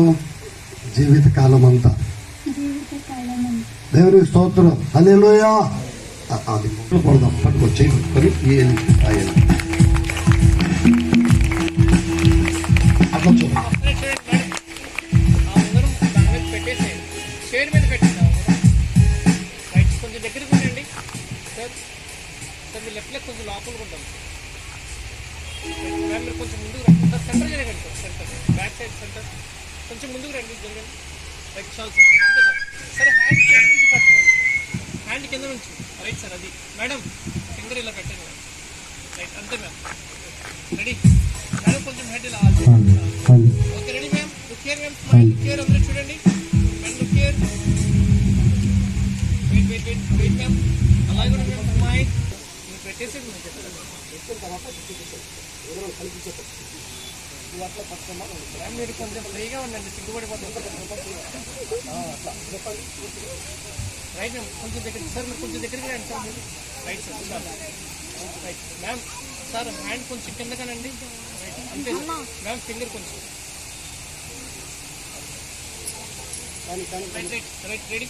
జీవితకాలం అంతా. జీవితకాలమంతా. దేవునికి స్తోత్రం. హల్లెలూయా. అది కొడదాం. పట్టుకొచ్చి పట్టుకొని అట్లా చూ. పెట్టేసేయండి, చైర్ మీద పెట్టండి. రైట్, కొంచెం దగ్గరికి ఉండండి సార్. సార్ మీ లెఫ్ట్ లెగ్ కొంచెం లోపలికి ఉంటాం. మ్యామ్ మీరు కొంచెం ముందుకు రండి సార్. సెంటర్ జరగండి sir. Centre back side centre కొంచెం ముందుకు రండి. జరగండి. రైట్, చాలు సార్. అంతే సార్. సరే, హ్యాండ్ కింద నుంచి పట్టుకోండి. హ్యాండ్ కింద నుంచి. Right sir. అది మేడం ఫింగర్ ఇలా పెట్టండి. రైట్, అంతే మ్యామ్. Ready madam? కొంచెం హెడ్ ఇలా okay. Ready ma'am? Look here ma'am. Smile. Look here. అందరూ చూడండి. Ma'am look here. Wait ma'am. అలాగే కూడా మ్యామ్ స్మైల్. మీరు పెట్టేసి మ్యామ్ మీరు కొంచెం ఫ్రీగా ఉండండి, సిగ్గుపడిపోతుంది. రైట్ మ్యామ్, కొంచెం దగ్గర సార్. మీరు కొంచెం దగ్గరికి రండి సార్. మీరు right sir. Right ma'am. Sir hand కొంచెం కిందగానండి. రైట్, అంతే మ్యామ్. ఫింగర్ కొంచెం right right right. Ready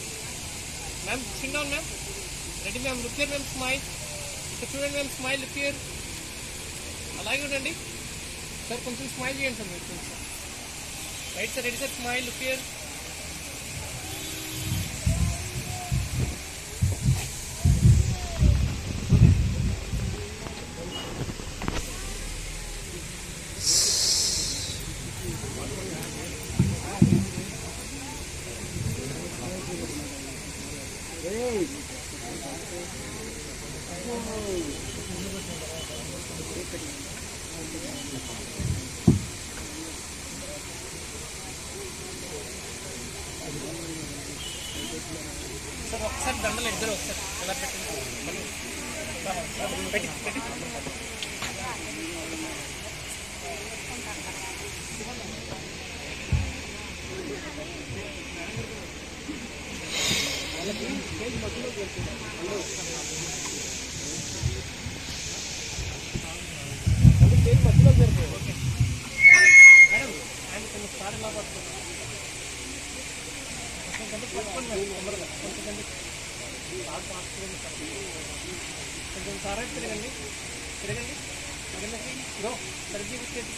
ma'am? SIT down ma'am. Ready ma'am? Look here ma'am. Smile. ఇక్కడ చూడండి మ్యామ్. స్మైల్. Look here. అలాగే ఉండండి సార్. కొంచెం స్మైల్ చేయండి సార్ మీరు కొంచెం. Right sir. Ready sir. Smile. Look here. Sir ఒకసారి దండలు ఇద్దరు ఒకసారి ఎలా పెట్టండి. పెట్టి పెట్టి మధ్యలో జరిపోయి. ఓకే మేడం, ఆయన కొంచెం సార్ ఎలా పడుతుంది? కొంచెం సారా తిరగండి. తిరగండి తిరగండి. బ్రో సరిగ్గా విచ్చేది.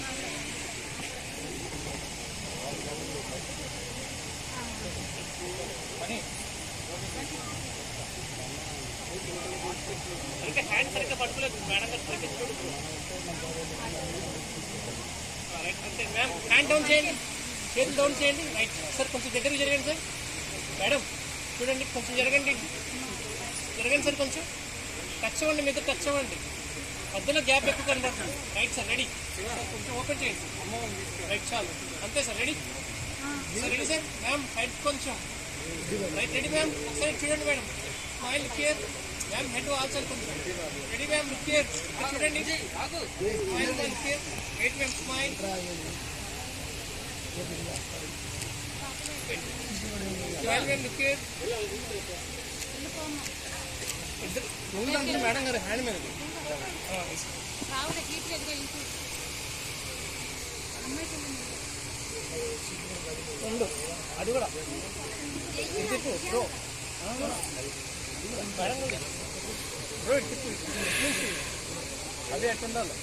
పని ఇంకా హ్యాండ్ సరిగ్గా పట్టుకోలేదు మేడం గారు. సరిగ్గా చూడు. రైట్, అంతే మ్యామ్. హ్యాండ్ డౌన్ చేయండి, చేతులు డౌన్ చేయండి. Right sir. కొంచెం దగ్గరికి జరగండి సార్. మేడం చూడండి, కొంచెం జరగండి. జరగండి సార్. కొంచెం టచ్ అవ్వండి. మీద టచ్ అవ్వండి. మధ్యలో గ్యాప్ ఎక్కువ కనబడుతుంది. Right sir. రెడీ కొంచెం ఓపెన్ చేయండి. రైట్, చాలు అంతే sir. Ready sir. Ready sir. Ma'am head కొంచెం రైట్. Ready ma'am? ఒకసారి చూడండి madam. Smile. Look here ma'am. Head also కొంచెం. Ready ma'am? Look here. చూడండి. Smile. Look here. Wait ma'am. Smile. Smile ma'am. Look here. ఇద్దరు ముందు madam గారు hand మీద ఉండు. అది కూడా తిప్పు బ్రో. మేడం బ్రో తిప్పు. అదే ఎట్లా ఉండాలి.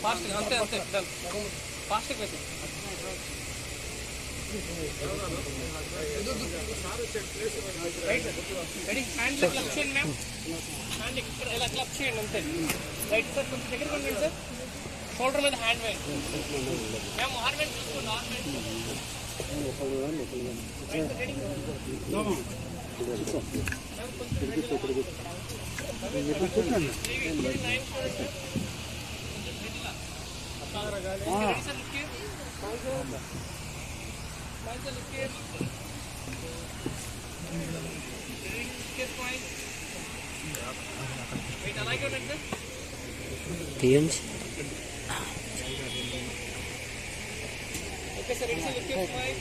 ఫాస్ట్గా అంతే అంతే. డన్. ఫాస్ట్గా వేసి రెడీ. హ్యాండ్ క్లబ్ చేయండి మ్యామ్. హ్యాండ్ ఇక్కడ ఇలా క్లబ్ చేయండి అంతే. Right sir. కొంచెం దగ్గర కొండి సార్. షోల్డర్ మీద హ్యాండ్ వేయండి మ్యామ్. ఆర్మ్ వేయండి. చూసుకోండి. ఆర్మ్ వేయండి. Ready sir. Okay, sir, it's a look here, fine.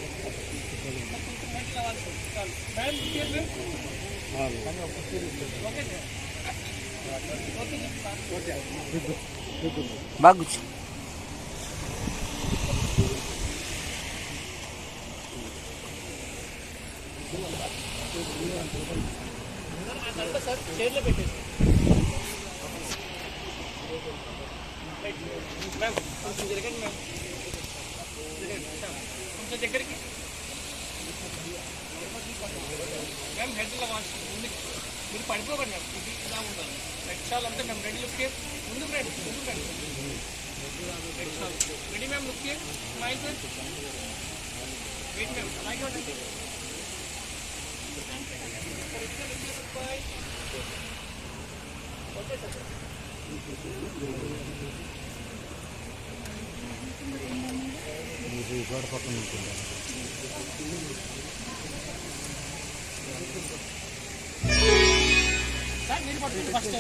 Ma'am, here, ma'am. Bagus. అదంతా సార్ చైర్లో పెట్టేసి మ్యామ్ కొంచెం జరగండి మ్యామ్, కొంచెం దగ్గరికి మ్యామ్. హెడ్ ఇలా వాష్ ముందు మీరు పడిపోకండి మ్యామ్, ఇది ఇలా ఉండాలి. హెడ్ షాల్ అంతా మ్యామ్ రెడీ. లుక్ హియర్, ముందుకు రండి, ముందుకు రండి. Head shawl ready ma'am. Look here, smile sir. Wait ma'am, అలాగే ఉండండి. Okay sir. సార్ మీరు పట్టుకోండి ఫస్ట్.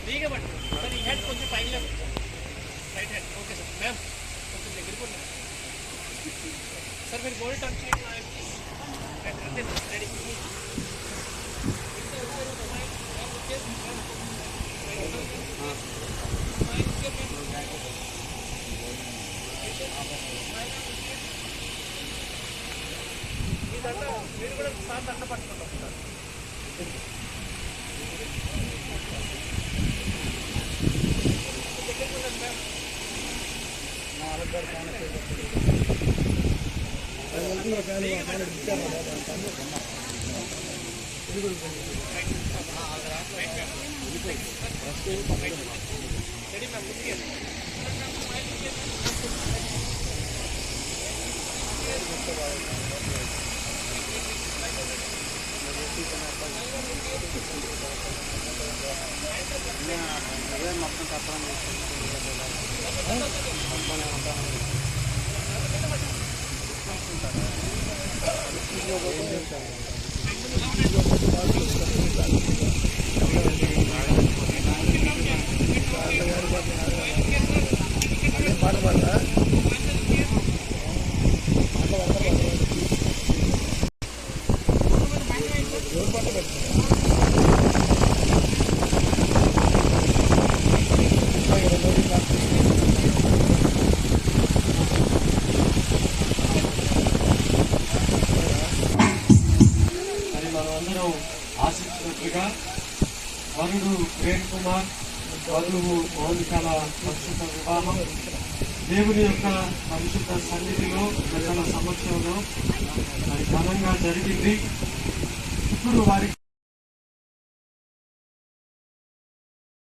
ఫ్రీగా పట్టుకోండి సార్. ఈ హ్యాండ్ కొంచెం పైకి లేకపోతే right hand. Okay sir. Ma'am కొంచెం దగ్గరికి ఉన్నాను సార్. మీరు బోల్ట్ టచ్ చేయండి. అంతే సార్, రెడీ. మీరు కూడా సార్ దండ పట్టుకుంటాం సార్. Ready ma'am. మొత్తం చెప్పండి. ఆశించినట్లుగా వరుడు ప్రేమ్ కుమార్, వధువు మౌనికల పరిశుద్ధ వివాహం దేవుని యొక్క పరిశుద్ధ సన్నిధిలో ప్రజల సమక్షంలో మరి ఘనంగా జరిగింది. ఇప్పుడు వారికి